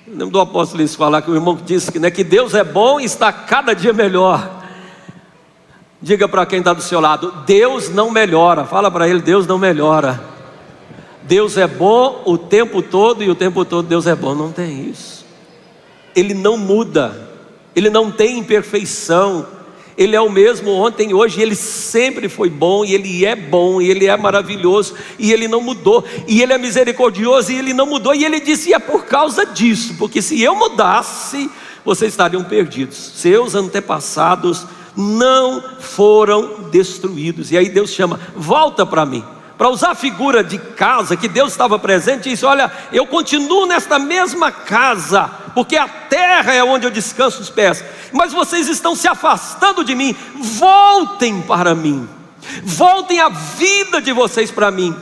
Eu lembro do apóstolo isso falar, que o irmão disse que Deus é bom e está cada dia melhor. Diga para quem está do seu lado: Deus não melhora. Fala para ele: Deus não melhora. Deus é bom o tempo todo, e o tempo todo Deus é bom. Não tem isso. Ele não muda. Ele não tem imperfeição. Ele é o mesmo ontem, hoje. Ele sempre foi bom, e Ele é bom, e Ele é maravilhoso, e Ele não mudou, e Ele é misericordioso, e Ele não mudou. E Ele disse: e é por causa disso, porque se eu mudasse, vocês estariam perdidos. Seus antepassados não foram destruídos. E aí Deus chama: volta para mim. Para usar a figura de casa, que Deus estava presente, e disse: olha, eu continuo nesta mesma casa, porque a terra é onde eu descanso os pés, mas vocês estão se afastando de mim. Voltem para mim, voltem a vida de vocês para mim.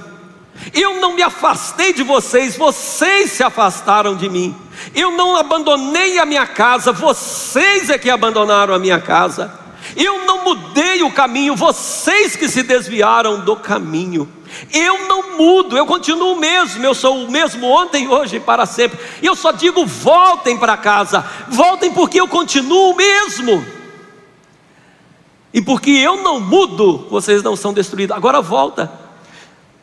Eu não me afastei de vocês, vocês se afastaram de mim. Eu não abandonei a minha casa, vocês é que abandonaram a minha casa. Eu não mudei o caminho, vocês que se desviaram do caminho. Eu não mudo, eu continuo o mesmo. Eu sou o mesmo ontem, hoje e para sempre. E eu só digo: voltem para casa. Voltem, porque eu continuo o mesmo. E porque eu não mudo, vocês não são destruídos. Agora volta.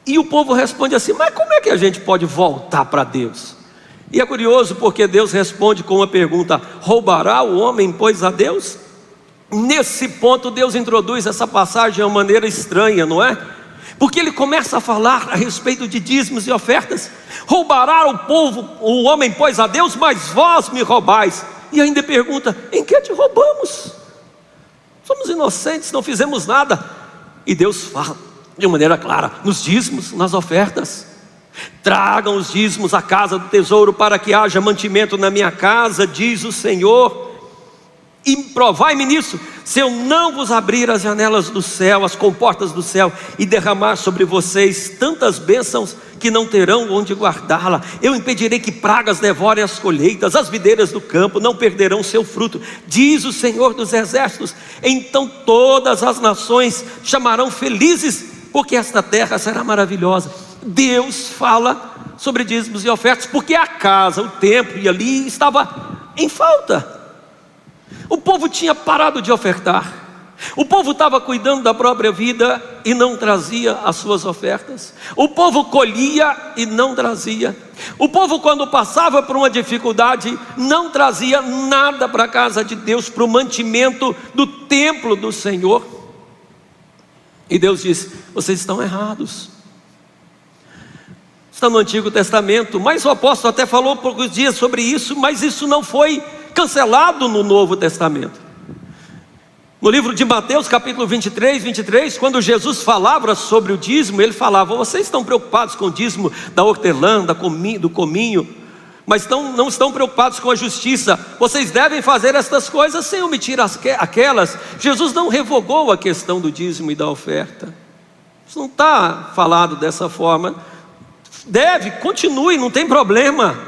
E o povo responde assim: mas como é que a gente pode voltar para Deus? E é curioso, porque Deus responde com uma pergunta: roubará o homem, pois, a Deus? Nesse ponto Deus introduz essa passagem de uma maneira estranha, não é? Porque Ele começa a falar a respeito de dízimos e ofertas. Roubará o homem, pois, a Deus? Mas vós me roubais. E ainda pergunta: em que te roubamos? Somos inocentes, não fizemos nada. E Deus fala de maneira clara: nos dízimos, nas ofertas. Tragam os dízimos à casa do tesouro, para que haja mantimento na minha casa, diz o Senhor. E provai-me nisso, se eu não vos abrir as janelas do céu, as comportas do céu, e derramar sobre vocês tantas bênçãos, que não terão onde guardá-la. Eu impedirei que pragas devorem as colheitas, as videiras do campo não perderão seu fruto, diz o Senhor dos exércitos. Então todas as nações chamarão felizes, porque esta terra será maravilhosa. Deus fala sobre dízimos e ofertas, porque a casa, o templo e ali estava em falta. O povo tinha parado de ofertar. O povo estava cuidando da própria vida e não trazia as suas ofertas. O povo colhia e não trazia. O povo, quando passava por uma dificuldade, não trazia nada para a casa de Deus, para o mantimento do templo do Senhor. E Deus disse: vocês estão errados. Está no Antigo Testamento, mas o apóstolo até falou poucos dias sobre isso, mas isso não foi cancelado no Novo Testamento. No livro de Mateus, capítulo 23, quando Jesus falava sobre o dízimo, ele falava: vocês estão preocupados com o dízimo da hortelã, do cominho, mas não estão preocupados com a justiça. Vocês devem fazer estas coisas sem omitir aquelas. Jesus não revogou a questão do dízimo e da oferta. Isso não está falado dessa forma. Continue, não tem problema.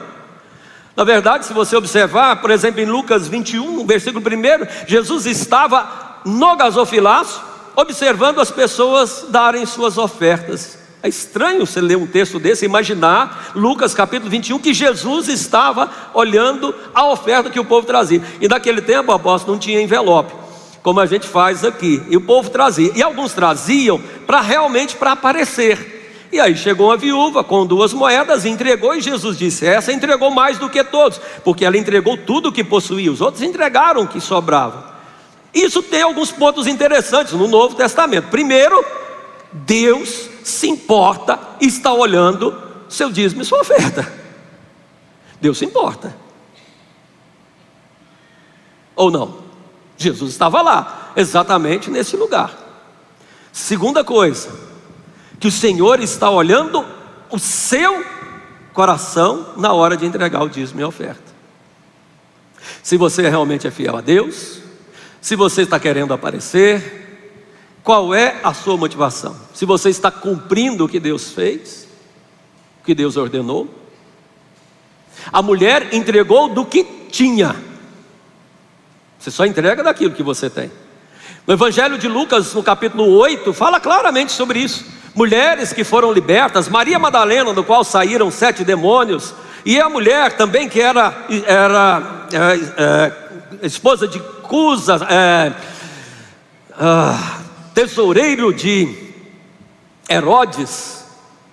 Na verdade, se você observar, por exemplo, em Lucas 21, versículo 1, Jesus estava no gasofilácio, observando as pessoas darem suas ofertas. É estranho você ler um texto desse, imaginar, Lucas capítulo 21, que Jesus estava olhando a oferta que o povo trazia. E naquele tempo, apóstolo, não tinha envelope, como a gente faz aqui. E o povo trazia, e alguns traziam realmente para aparecer. E aí chegou uma viúva com 2 moedas e entregou, e Jesus disse: essa entregou mais do que todos, porque ela entregou tudo o que possuía, os outros entregaram o que sobrava. Isso tem alguns pontos interessantes no Novo Testamento. Primeiro, Deus se importa e está olhando seu dízimo e sua oferta. Deus se importa. Ou não? Jesus estava lá, exatamente nesse lugar. Segunda coisa, que o Senhor está olhando o seu coração na hora de entregar o dízimo e a oferta. Se você realmente é fiel a Deus, se você está querendo aparecer, qual é a sua motivação? Se você está cumprindo o que Deus fez, o que Deus ordenou. A mulher entregou do que tinha. Você só entrega daquilo que você tem. No Evangelho de Lucas, no capítulo 8, fala claramente sobre isso. Mulheres que foram libertas, Maria Madalena, do qual saíram 7 demônios, e a mulher também que era esposa de Cusa, tesoureiro de Herodes,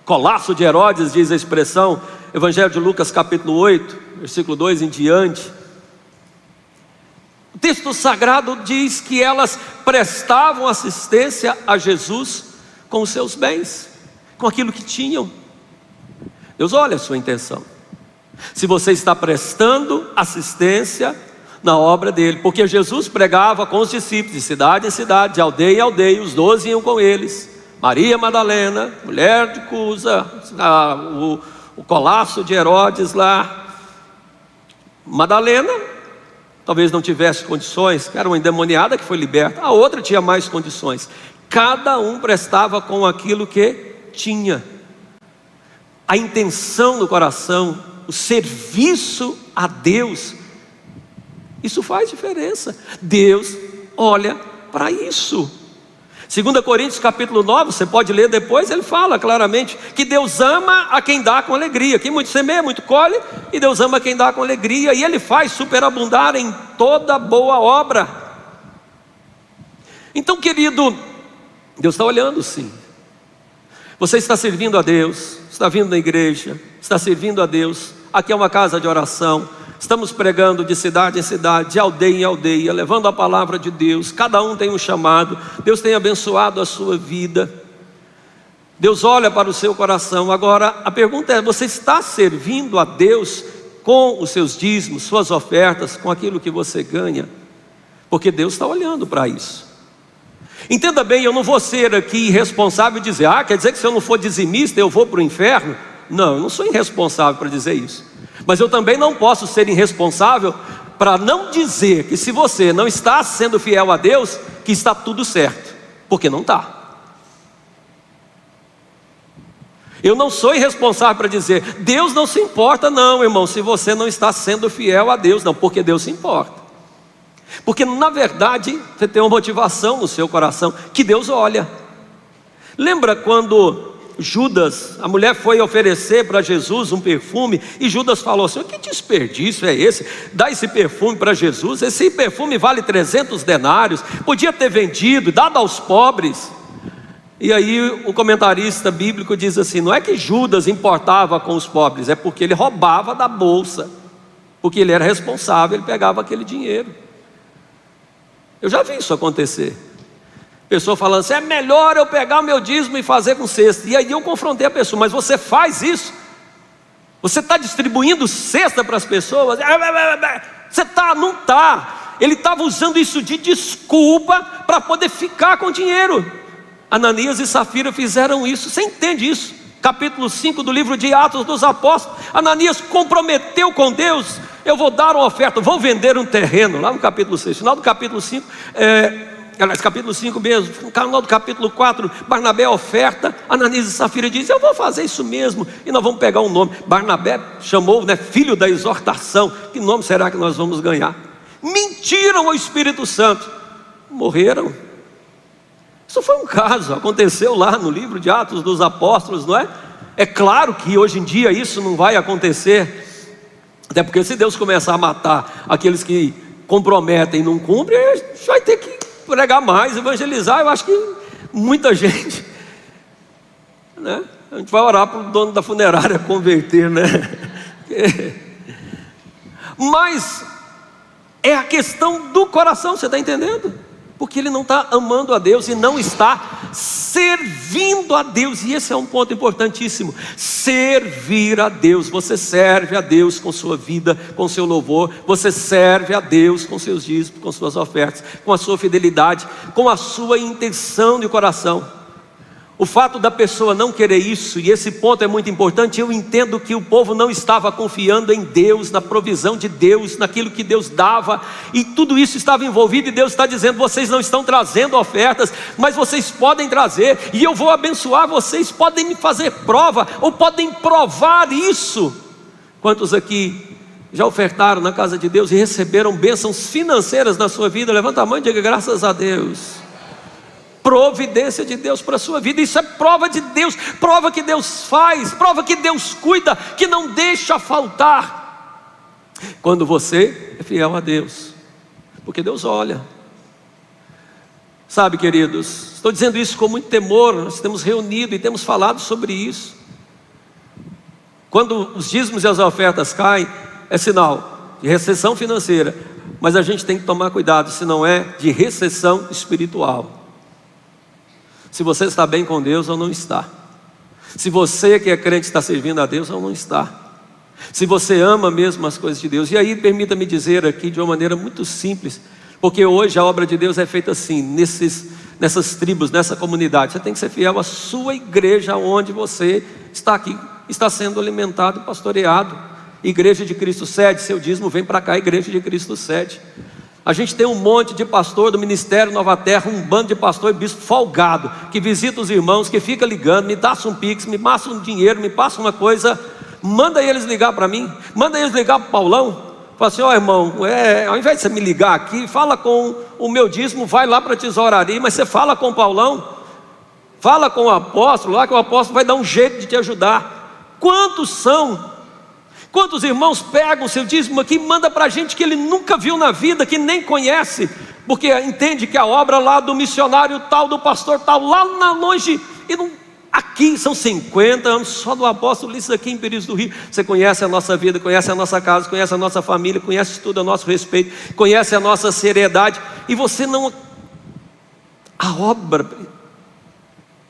colasso de Herodes, diz a expressão, Evangelho de Lucas capítulo 8, versículo 2 em diante. O texto sagrado diz que elas prestavam assistência a Jesus com os seus bens, com aquilo que tinham. Deus olha a sua intenção. Se você está prestando assistência na obra dele, porque Jesus pregava com os discípulos de cidade em cidade, de aldeia em aldeia, os 12 iam com eles. Maria Madalena, mulher de Cusa, o colasso de Herodes lá. Madalena talvez não tivesse condições, era uma endemoniada que foi liberta. A outra tinha mais condições. Cada um prestava com aquilo que tinha. A intenção do coração, o serviço a Deus, isso faz diferença. Deus olha para isso. 2 Coríntios capítulo 9, você pode ler depois, ele fala claramente que Deus ama a quem dá com alegria. Quem muito semeia, muito colhe, e Deus ama quem dá com alegria, e Ele faz superabundar em toda boa obra. Então, querido, Deus está olhando sim. Você está servindo a Deus, está vindo na igreja, está servindo a Deus. Aqui é uma casa de oração. Estamos pregando de cidade em cidade, de aldeia em aldeia, levando a palavra de Deus. Cada um tem um chamado. Deus tem abençoado a sua vida. Deus olha para o seu coração. Agora, a pergunta é: você está servindo a Deus com os seus dízimos, suas ofertas, com aquilo que você ganha? Porque Deus está olhando para isso. Entenda bem, eu não vou ser aqui irresponsável e dizer: quer dizer que se eu não for dizimista eu vou para o inferno? Não, eu não sou irresponsável para dizer isso. Mas eu também não posso ser irresponsável para não dizer que se você não está sendo fiel a Deus, que está tudo certo, porque não está. Eu não sou irresponsável para dizer: Deus não se importa, não, irmão, se você não está sendo fiel a Deus. Não, porque Deus se importa. Porque na verdade você tem uma motivação no seu coração que Deus olha. Lembra quando Judas, a mulher foi oferecer para Jesus um perfume, e Judas falou assim: que desperdício é esse? Dá esse perfume para Jesus, esse perfume vale 300 denários, podia ter vendido, dado aos pobres. E aí o comentarista bíblico diz assim: não é que Judas importava com os pobres, é porque ele roubava da bolsa, porque ele era responsável, ele pegava aquele dinheiro. Eu já vi isso acontecer. Pessoa falando assim: é melhor eu pegar o meu dízimo e fazer com cesta. E aí eu confrontei a pessoa: mas você faz isso? Você está distribuindo cesta para as pessoas? Você está? Não está. Ele estava usando isso de desculpa para poder ficar com dinheiro. Ananias e Safira fizeram isso. Você entende isso? Capítulo 5 do livro de Atos dos Apóstolos. Ananias comprometeu com Deus: eu vou dar uma oferta, vou vender um terreno. Lá no capítulo 6, final do capítulo 5, capítulo 5 mesmo, no final do capítulo 4, Barnabé oferta. Ananias e Safira dizem: eu vou fazer isso mesmo, e nós vamos pegar um nome. Barnabé chamou, filho da exortação. Que nome será que nós vamos ganhar? Mentiram ao Espírito Santo, morreram. Isso foi um caso, aconteceu lá no livro de Atos dos Apóstolos, não é? É claro que hoje em dia isso não vai acontecer, até porque se Deus começar a matar aqueles que comprometem e não cumprem, a gente vai ter que pregar mais, evangelizar. Eu acho que muita gente, né? A gente vai orar para o dono da funerária converter, né? Mas é a questão do coração, você está entendendo? Porque ele não está amando a Deus e não está servindo servindo a Deus. E esse é um ponto importantíssimo: servir a Deus. Você serve a Deus com sua vida, com seu louvor. Você serve a Deus com seus dízimos, com suas ofertas, com a sua fidelidade, com a sua intenção de coração. O fato da pessoa não querer isso, e esse ponto é muito importante, eu entendo que o povo não estava confiando em Deus, na provisão de Deus, naquilo que Deus dava, e tudo isso estava envolvido, e Deus está dizendo: vocês não estão trazendo ofertas, mas vocês podem trazer, e eu vou abençoar vocês, podem me fazer prova, ou podem provar isso. Quantos aqui já ofertaram na casa de Deus e receberam bênçãos financeiras na sua vida? Levanta a mão e diga: graças a Deus. Providência de Deus para a sua vida, isso é prova de Deus, prova que Deus faz, prova que Deus cuida, que não deixa faltar, quando você é fiel a Deus, porque Deus olha. Sabe, queridos, estou dizendo isso com muito temor. Nós temos reunido e temos falado sobre isso. Quando os dízimos e as ofertas caem, é sinal de recessão financeira, mas a gente tem que tomar cuidado, se não é de recessão espiritual. Se você está bem com Deus ou não está. Se você que é crente está servindo a Deus ou não está. Se você ama mesmo as coisas de Deus. E aí permita-me dizer aqui de uma maneira muito simples, porque hoje a obra de Deus é feita assim, nessas tribos, nessa comunidade. Você tem que ser fiel à sua igreja, onde você está aqui, está sendo alimentado e pastoreado. Igreja de Cristo Sede, seu dízimo vem para cá, Igreja de Cristo Sede. A gente tem um monte de pastor do Ministério Nova Terra, um bando de pastor e bispo folgado, que visita os irmãos, que fica ligando, me dá um pix, me passa um dinheiro, me passa uma coisa. Manda eles ligar para mim, manda eles ligar para o Paulão. Fala assim: ó irmão, ao invés de você me ligar aqui, fala com o meu dízimo, vai lá para a tesouraria, mas você fala com o Paulão, fala com o apóstolo lá, que o apóstolo vai dar um jeito de te ajudar. Quantos são? Quantos irmãos pegam o seu dízimo aqui e manda para a gente que ele nunca viu na vida, que nem conhece, porque entende que a obra lá do missionário tal, do pastor tal, lá na longe, e não, aqui são 50 anos só do apóstolo, isso aqui em Pires do Rio. Você conhece a nossa vida, conhece a nossa casa, conhece a nossa família, conhece tudo a nosso respeito, conhece a nossa seriedade, e você não, a obra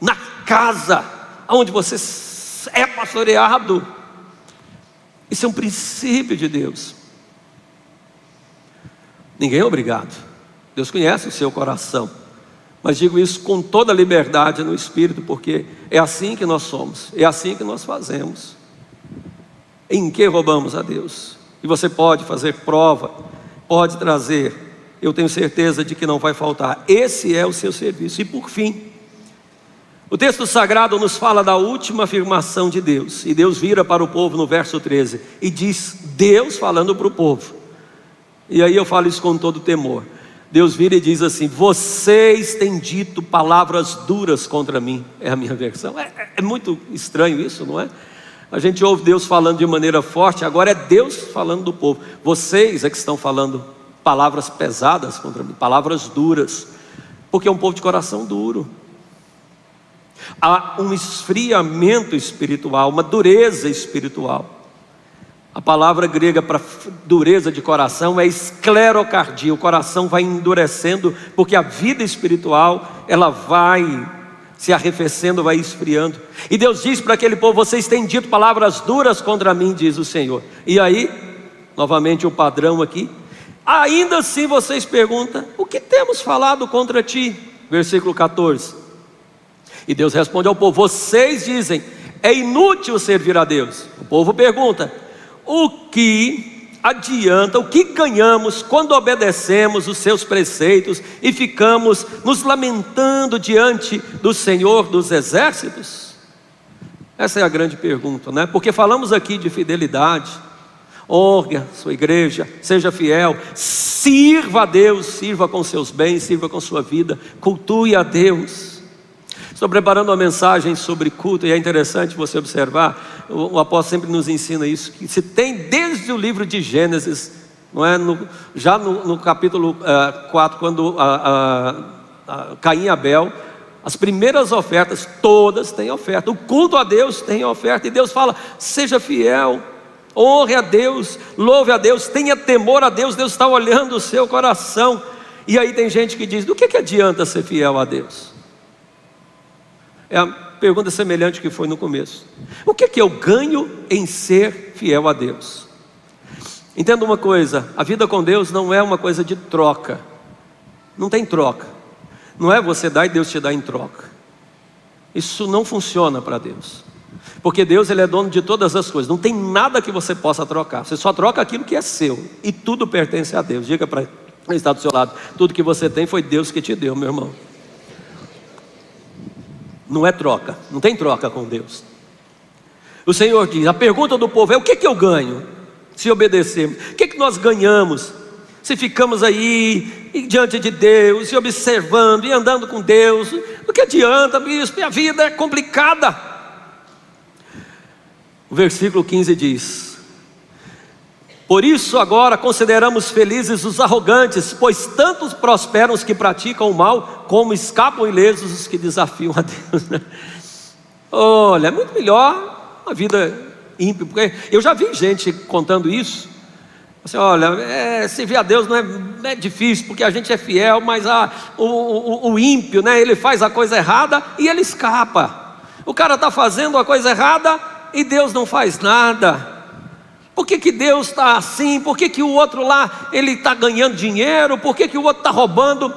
na casa onde você é pastoreado, isso é um princípio de Deus. Ninguém é obrigado. Deus conhece o seu coração. Mas digo isso com toda a liberdade no Espírito, porque é assim que nós somos, é assim que nós fazemos. Em que roubamos a Deus? E você pode fazer prova, pode trazer. Eu tenho certeza de que não vai faltar. Esse é o seu serviço. E por fim, o texto sagrado nos fala da última afirmação de Deus. E Deus vira para o povo no verso 13 e diz, Deus falando para o povo. E aí eu falo isso com todo temor. Deus vira e diz assim: vocês têm dito palavras duras contra mim. É a minha versão. É muito estranho isso, não é? A gente ouve Deus falando de maneira forte, agora é Deus falando do povo. Vocês é que estão falando palavras pesadas contra mim, palavras duras, porque é um povo de coração duro. Há um esfriamento espiritual, uma dureza espiritual. A palavra grega para dureza de coração é esclerocardia. O coração vai endurecendo, porque a vida espiritual, ela vai se arrefecendo, vai esfriando. E Deus diz para aquele povo: vocês têm dito palavras duras contra mim, diz o Senhor. E aí, novamente o padrão aqui, ainda assim vocês perguntam: o que temos falado contra ti? Versículo 14. E Deus responde ao povo: vocês dizem, é inútil servir a Deus. O povo pergunta: o que adianta, o que ganhamos quando obedecemos os seus preceitos e ficamos nos lamentando diante do Senhor dos exércitos? Essa é a grande pergunta, né? Porque falamos aqui de fidelidade. Honre a sua igreja, seja fiel, sirva a Deus, sirva com seus bens, sirva com sua vida, cultue a Deus. Estou preparando uma mensagem sobre culto, e é interessante você observar, o apóstolo sempre nos ensina isso, que se tem desde o livro de Gênesis, não é? Já no capítulo 4, quando Caim e Abel, as primeiras ofertas, todas têm oferta, o culto a Deus tem oferta, e Deus fala: seja fiel, honre a Deus, louve a Deus, tenha temor a Deus. Deus está olhando o seu coração. E aí tem gente que diz: do que adianta ser fiel a Deus? É a pergunta semelhante que foi no começo. O que é que eu ganho em ser fiel a Deus? Entenda uma coisa, a vida com Deus não é uma coisa de troca. Não tem troca. Não é você dar e Deus te dá em troca. Isso não funciona para Deus. Porque Deus, Ele é dono de todas as coisas. Não tem nada que você possa trocar. Você só troca aquilo que é seu. E tudo pertence a Deus. Diga para quem está do seu lado: tudo que você tem foi Deus que te deu, meu irmão. Não é troca. Não tem troca com Deus. O Senhor diz, a pergunta do povo é: o que é que eu ganho se obedecermos? O que é que nós ganhamos se ficamos aí diante de Deus, e observando, e andando com Deus? O que adianta, bispo? A vida é complicada. O versículo 15 diz: por isso agora consideramos felizes os arrogantes, pois tantos prosperam os que praticam o mal, como escapam ilesos os que desafiam a Deus. Olha, é muito melhor a vida ímpia, porque eu já vi gente contando isso. Assim, olha, servir a Deus não é difícil, porque a gente é fiel, mas o ímpio, né, ele faz a coisa errada e ele escapa. O cara está fazendo a coisa errada e Deus não faz nada. Por que Deus está assim? Por que o outro lá, ele está ganhando dinheiro? Por que o outro está roubando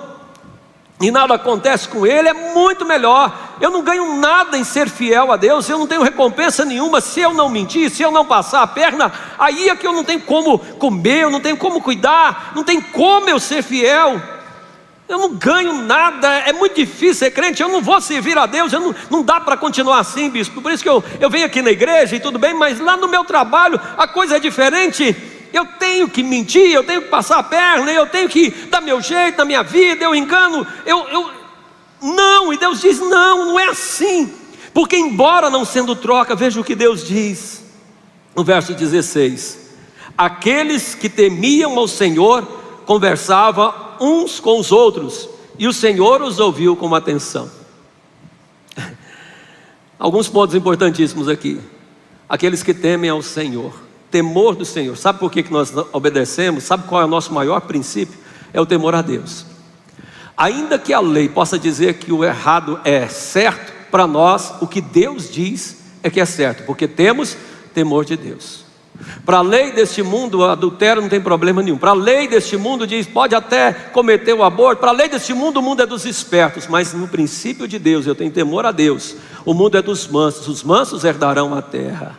e nada acontece com ele? É muito melhor. Eu não ganho nada em ser fiel a Deus. Eu não tenho recompensa nenhuma se eu não mentir, se eu não passar a perna. Aí é que eu não tenho como comer, eu não tenho como cuidar, não tem como eu ser fiel. Eu não ganho nada, é muito difícil ser crente. Eu não vou servir a Deus, não dá para continuar assim, bispo. Por isso que eu venho aqui na igreja e tudo bem, mas lá no meu trabalho a coisa é diferente. Eu tenho que mentir, eu tenho que passar a perna, eu tenho que dar meu jeito na minha vida, eu engano, não, e Deus diz: não é assim. Porque embora não sendo troca, veja o que Deus diz no verso 16: aqueles que temiam ao Senhor conversavam uns com os outros, e o Senhor os ouviu com atenção. Alguns pontos importantíssimos aqui. Aqueles que temem ao Senhor, temor do Senhor. Sabe por que nós obedecemos? Sabe qual é o nosso maior princípio? É o temor a Deus. Ainda que a lei possa dizer que o errado é certo, para nós o que Deus diz é que é certo, porque temos temor de Deus. Para a lei deste mundo, o adultério não tem problema nenhum. Para a lei deste mundo diz, pode até cometer o aborto. Para a lei deste mundo, o mundo é dos espertos. Mas no princípio de Deus, eu tenho temor a Deus. O mundo é dos mansos, os mansos herdarão a terra.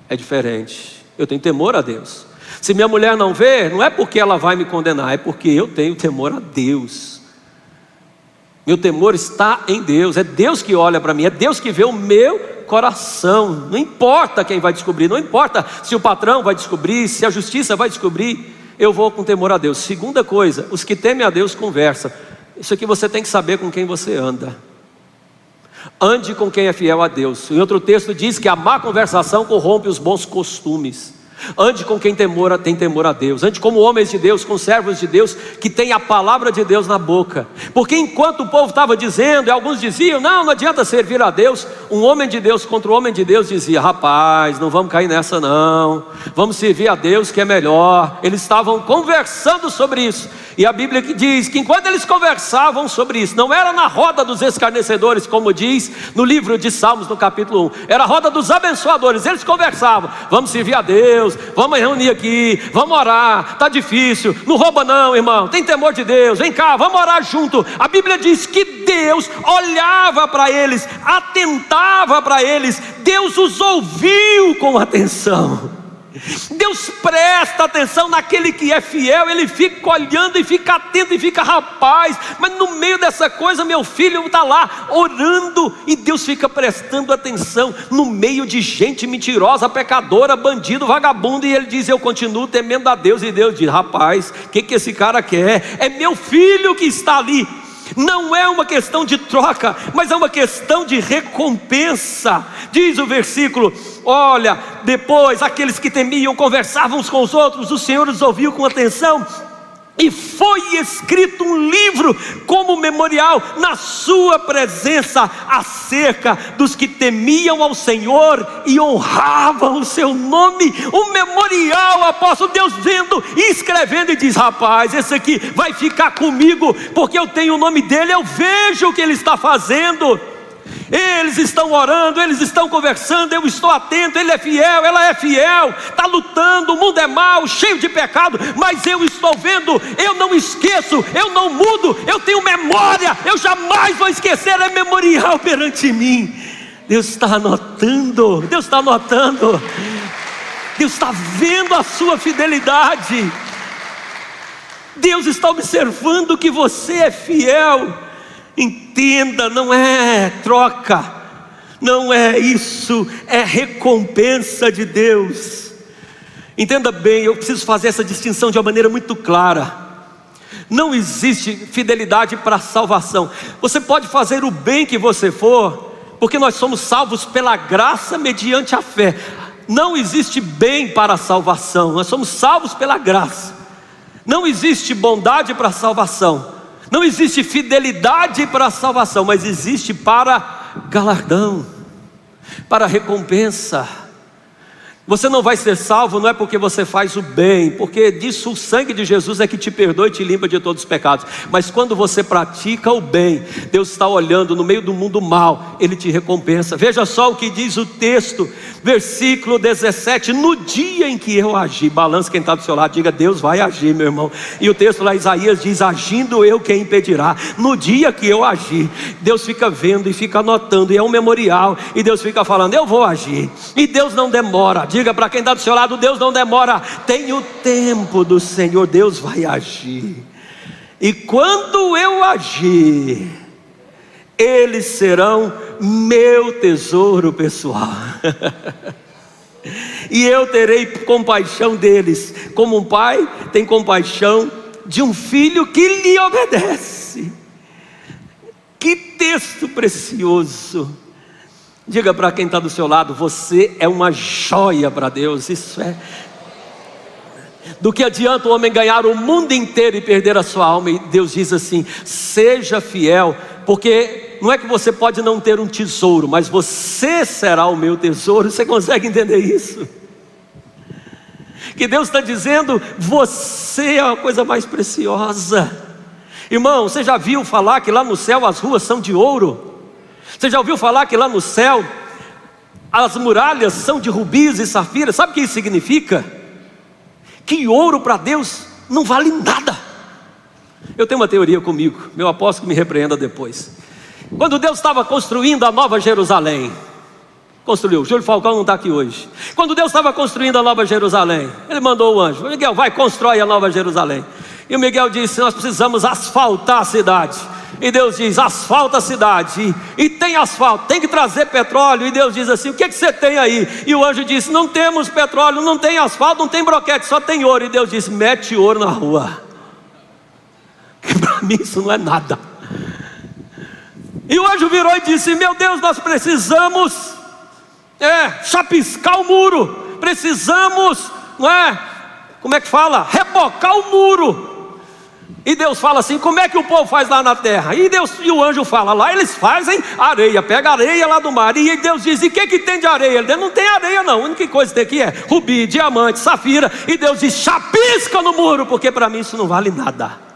É diferente. Eu tenho temor a Deus. Se minha mulher não vê, não é porque ela vai me condenar, é porque eu tenho temor a Deus. Meu temor está em Deus. É Deus que olha para mim, é Deus que vê o meu coração. Não importa quem vai descobrir, não importa se o patrão vai descobrir, se a justiça vai descobrir, eu vou com temor a Deus. Segunda coisa, os que temem a Deus conversam. Isso aqui você tem que saber com quem você anda. Ande com quem é fiel a Deus. Em outro texto diz que a má conversação corrompe os bons costumes. Ande com quem tem temor a Deus. Ande como homens de Deus, com servos de Deus, que tem a palavra de Deus na boca. Porque enquanto o povo estava dizendo, e alguns diziam, não adianta servir a Deus, um homem de Deus contra um homem de Deus dizia, rapaz, não vamos cair nessa não, vamos servir a Deus que é melhor. Eles estavam conversando sobre isso. E a Bíblia que diz que enquanto eles conversavam sobre isso, não era na roda dos escarnecedores, como diz no livro de Salmos, no capítulo 1, era a roda dos abençoadores. Eles conversavam, vamos servir a Deus, vamos reunir aqui, vamos orar, está difícil, não rouba não, irmão, tem temor de Deus, vem cá, vamos orar junto. A Bíblia diz que Deus olhava para eles, atentava para eles, Deus os ouviu com atenção. Deus presta atenção naquele que é fiel. Ele fica olhando e fica atento e fica, rapaz, mas no meio dessa coisa meu filho está lá orando, e Deus fica prestando atenção no meio de gente mentirosa, pecadora, bandido, vagabundo, e ele diz, eu continuo temendo a Deus. E Deus diz, rapaz, o que esse cara quer? É meu filho que está ali. Não é uma questão de troca, mas é uma questão de recompensa. Diz o versículo, olha, depois aqueles que temiam conversavam uns com os outros, o Senhor os ouviu com atenção, e foi escrito um livro como memorial na sua presença, acerca dos que temiam ao Senhor e honravam o seu nome. Um memorial, apóstolo, Deus vendo e escrevendo, e diz, rapaz, esse aqui vai ficar comigo, porque eu tenho o nome dele, eu vejo o que ele está fazendo. Eles estão orando, eles estão conversando, eu estou atento, ele é fiel, ela é fiel, está lutando, o mundo é mau, cheio de pecado, mas eu estou vendo, eu não esqueço, eu não mudo, eu tenho memória, eu jamais vou esquecer, é memorial perante mim. Deus está anotando, Deus está anotando, Deus está vendo a sua fidelidade, Deus está observando que você é fiel. Entenda, não é troca, não é isso, é recompensa de Deus. Entenda bem, eu preciso fazer essa distinção de uma maneira muito clara. Não existe fidelidade para salvação. Você pode fazer o bem que você for, porque nós somos salvos pela graça mediante a fé. Não existe bem para a salvação, nós somos salvos pela graça. Não existe bondade para a salvação. Não existe fidelidade para a salvação, mas existe para galardão, para recompensa. Você não vai ser salvo, não é porque você faz o bem, porque disso o sangue de Jesus é que te perdoa e te limpa de todos os pecados. Mas quando você pratica o bem, Deus está olhando no meio do mundo mal, Ele te recompensa. Veja só o que diz o texto, versículo 17: no dia em que eu agi, balance quem está do seu lado, diga: Deus vai agir, meu irmão. E o texto lá, Isaías diz: agindo eu, quem impedirá? No dia que eu agir, Deus fica vendo e fica anotando, e é um memorial, e Deus fica falando: eu vou agir, e Deus não demora. Diga para quem está do seu lado: Deus não demora, tem o tempo do Senhor, Deus vai agir. E quando eu agir, eles serão meu tesouro pessoal. E eu terei compaixão deles, como um pai tem compaixão de um filho que lhe obedece. Que texto precioso! Diga para quem está do seu lado: você é uma joia para Deus. Isso é. Do que adianta o homem ganhar o mundo inteiro e perder a sua alma? E Deus diz assim: seja fiel, porque não é que você pode não ter um tesouro, mas você será o meu tesouro. Você consegue entender isso? Que Deus está dizendo: você é a coisa mais preciosa. Irmão, você já viu falar que lá no céu as ruas são de ouro? Você já ouviu falar que lá no céu as muralhas são de rubis e safiras? Sabe o que isso significa? Que ouro para Deus não vale nada. Eu tenho uma teoria comigo, meu apóstolo me repreenda depois. Quando Deus estava construindo a Nova Jerusalém, construiu, Júlio Falcão não está aqui hoje. Quando Deus estava construindo a Nova Jerusalém, Ele mandou o anjo: Miguel, vai, constrói a Nova Jerusalém. E o Miguel disse: nós precisamos asfaltar a cidade. E Deus diz: asfalta a cidade. E tem asfalto, tem que trazer petróleo. E Deus diz assim: o que você tem aí? E o anjo disse: não temos petróleo, não tem asfalto, não tem broquete, só tem ouro. E Deus disse: mete ouro na rua. Que para mim isso não é nada. E o anjo virou e disse: meu Deus, nós precisamos chapiscar o muro. Precisamos, não é? Como é que fala? Rebocar o muro. E Deus fala assim: como é que o povo faz lá na terra? E o anjo fala: lá eles fazem areia, pega areia lá do mar. E Deus diz: e o que tem de areia? Ele diz: não tem areia não, a única coisa que tem aqui é rubi, diamante, safira. E Deus diz: chapisca no muro, porque para mim isso não vale nada.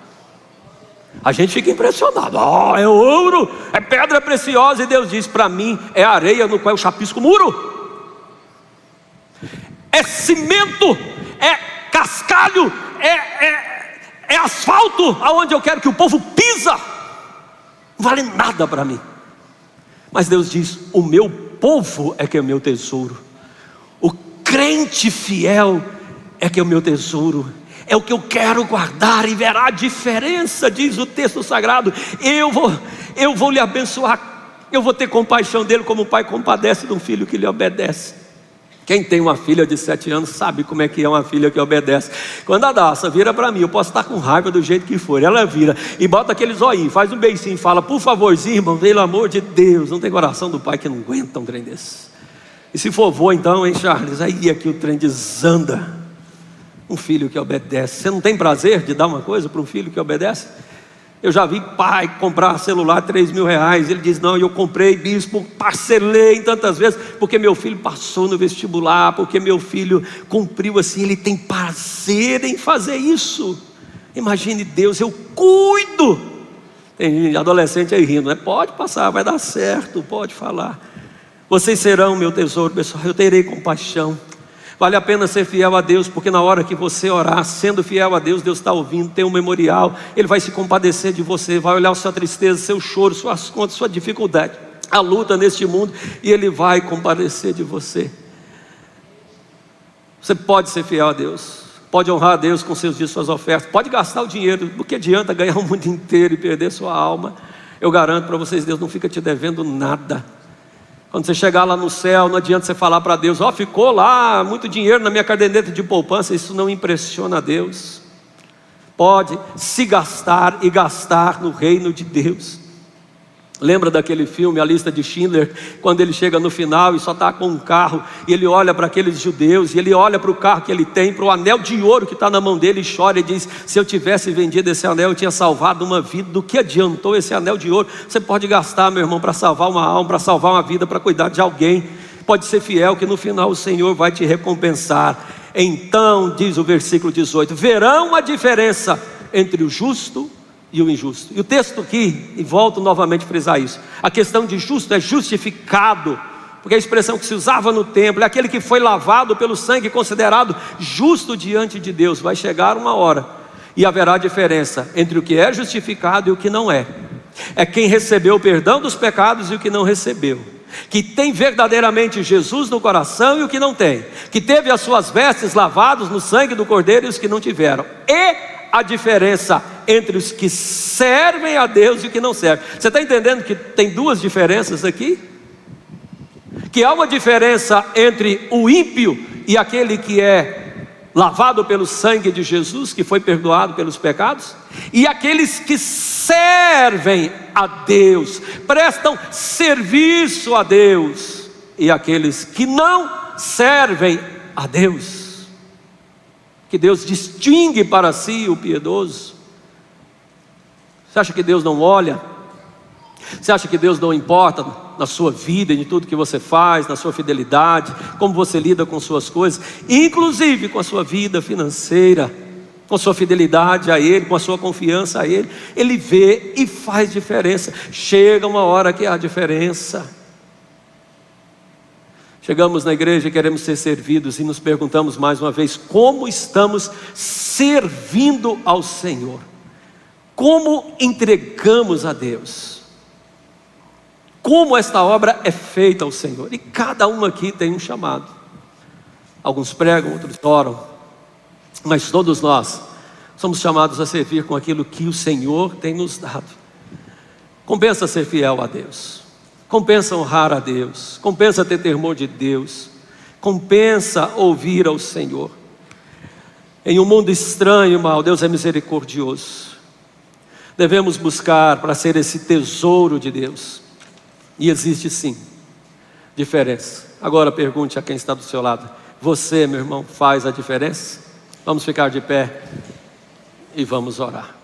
A gente fica impressionado: é ouro, é pedra preciosa. E Deus diz: para mim é areia no qual eu chapisco o muro. É cimento, é cascalho, é asfalto aonde eu quero que o povo pisa. Não vale nada para mim. Mas Deus diz: o meu povo é que é o meu tesouro. O crente fiel é que é o meu tesouro. É o que eu quero guardar e verá a diferença, diz o texto sagrado. Eu vou lhe abençoar. Eu vou ter compaixão dele como o pai compadece de um filho que lhe obedece. Quem tem uma filha de 7 anos sabe como é que é uma filha que obedece. Quando a Daça vira para mim, eu posso estar com raiva do jeito que for, ela vira e bota aquele zoinho, faz um beicinho e fala: por favorzinho, irmão, pelo amor de Deus. Não tem coração do pai que não aguenta um trem desse. E se for vô então, hein, Charles? Aí aqui o trem desanda. Um filho que obedece. Você não tem prazer de dar uma coisa para um filho que obedece? Eu já vi pai comprar celular R$3.000. Ele diz: não, eu comprei, bispo, parcelei tantas vezes, porque meu filho passou no vestibular, porque meu filho cumpriu assim. Ele tem prazer em fazer isso. Imagine Deus: eu cuido Tem adolescente aí rindo, né? Pode passar, vai dar certo, pode falar. Vocês serão meu tesouro, pessoal, eu terei compaixão. Vale a pena ser fiel a Deus, porque na hora que você orar, sendo fiel a Deus, Deus está ouvindo, tem um memorial, Ele vai se compadecer de você, vai olhar sua tristeza, seu choro, suas contas, sua dificuldade, a luta neste mundo, e Ele vai compadecer de você. Você pode ser fiel a Deus, pode honrar a Deus com seus dias, suas ofertas, pode gastar o dinheiro, porque adianta ganhar o mundo inteiro e perder sua alma. Eu garanto para vocês, Deus não fica te devendo nada. Quando você chegar lá no céu, não adianta você falar para Deus: ficou lá muito dinheiro na minha caderneta de poupança. Isso não impressiona a Deus. Pode se gastar e gastar no reino de Deus. Lembra daquele filme, A Lista de Schindler, quando ele chega no final e só está com um carro, e ele olha para aqueles judeus, e ele olha para o carro que ele tem, para o anel de ouro que está na mão dele, e chora e diz: se eu tivesse vendido esse anel, eu tinha salvado uma vida. Do que adiantou esse anel de ouro? Você pode gastar, meu irmão, para salvar uma alma, para salvar uma vida, para cuidar de alguém. Pode ser fiel, que no final o Senhor vai te recompensar. Então, diz o versículo 18, verão a diferença entre o justo e o injusto. E o texto aqui, e volto novamente a frisar isso, a questão de justo é justificado, porque a expressão que se usava no templo é aquele que foi lavado pelo sangue, considerado justo diante de Deus. Vai chegar uma hora e haverá diferença entre o que é justificado e o que não é. É quem recebeu o perdão dos pecados e o que não recebeu, que tem verdadeiramente Jesus no coração e o que não tem, que teve as suas vestes lavadas no sangue do Cordeiro e os que não tiveram. E a diferença entre os que servem a Deus e os que não servem. Você está entendendo que tem duas diferenças aqui? Que há uma diferença entre o ímpio e aquele que é lavado pelo sangue de Jesus, que foi perdoado pelos pecados, e aqueles que servem a Deus, prestam serviço a Deus, e aqueles que não servem a Deus. Que Deus distingue para si o piedoso. Você acha que Deus não olha? Você acha que Deus não importa na sua vida, em tudo que você faz, na sua fidelidade, como você lida com suas coisas, inclusive com a sua vida financeira, com a sua fidelidade a Ele, com a sua confiança a Ele? Ele vê e faz diferença. Chega uma hora que há diferença. Chegamos na igreja e queremos ser servidos e nos perguntamos mais uma vez: como estamos servindo ao Senhor? Como entregamos a Deus? Como esta obra é feita ao Senhor? E cada um aqui tem um chamado. Alguns pregam, outros oram, mas todos nós somos chamados a servir com aquilo que o Senhor tem nos dado. Compensa ser fiel a Deus, compensa honrar a Deus, compensa ter temor de Deus, compensa ouvir ao Senhor. Em um mundo estranho, mal, Deus é misericordioso. Devemos buscar para ser esse tesouro de Deus. E existe sim diferença. Agora pergunte a quem está do seu lado: você, meu irmão, faz a diferença? Vamos ficar de pé e vamos orar.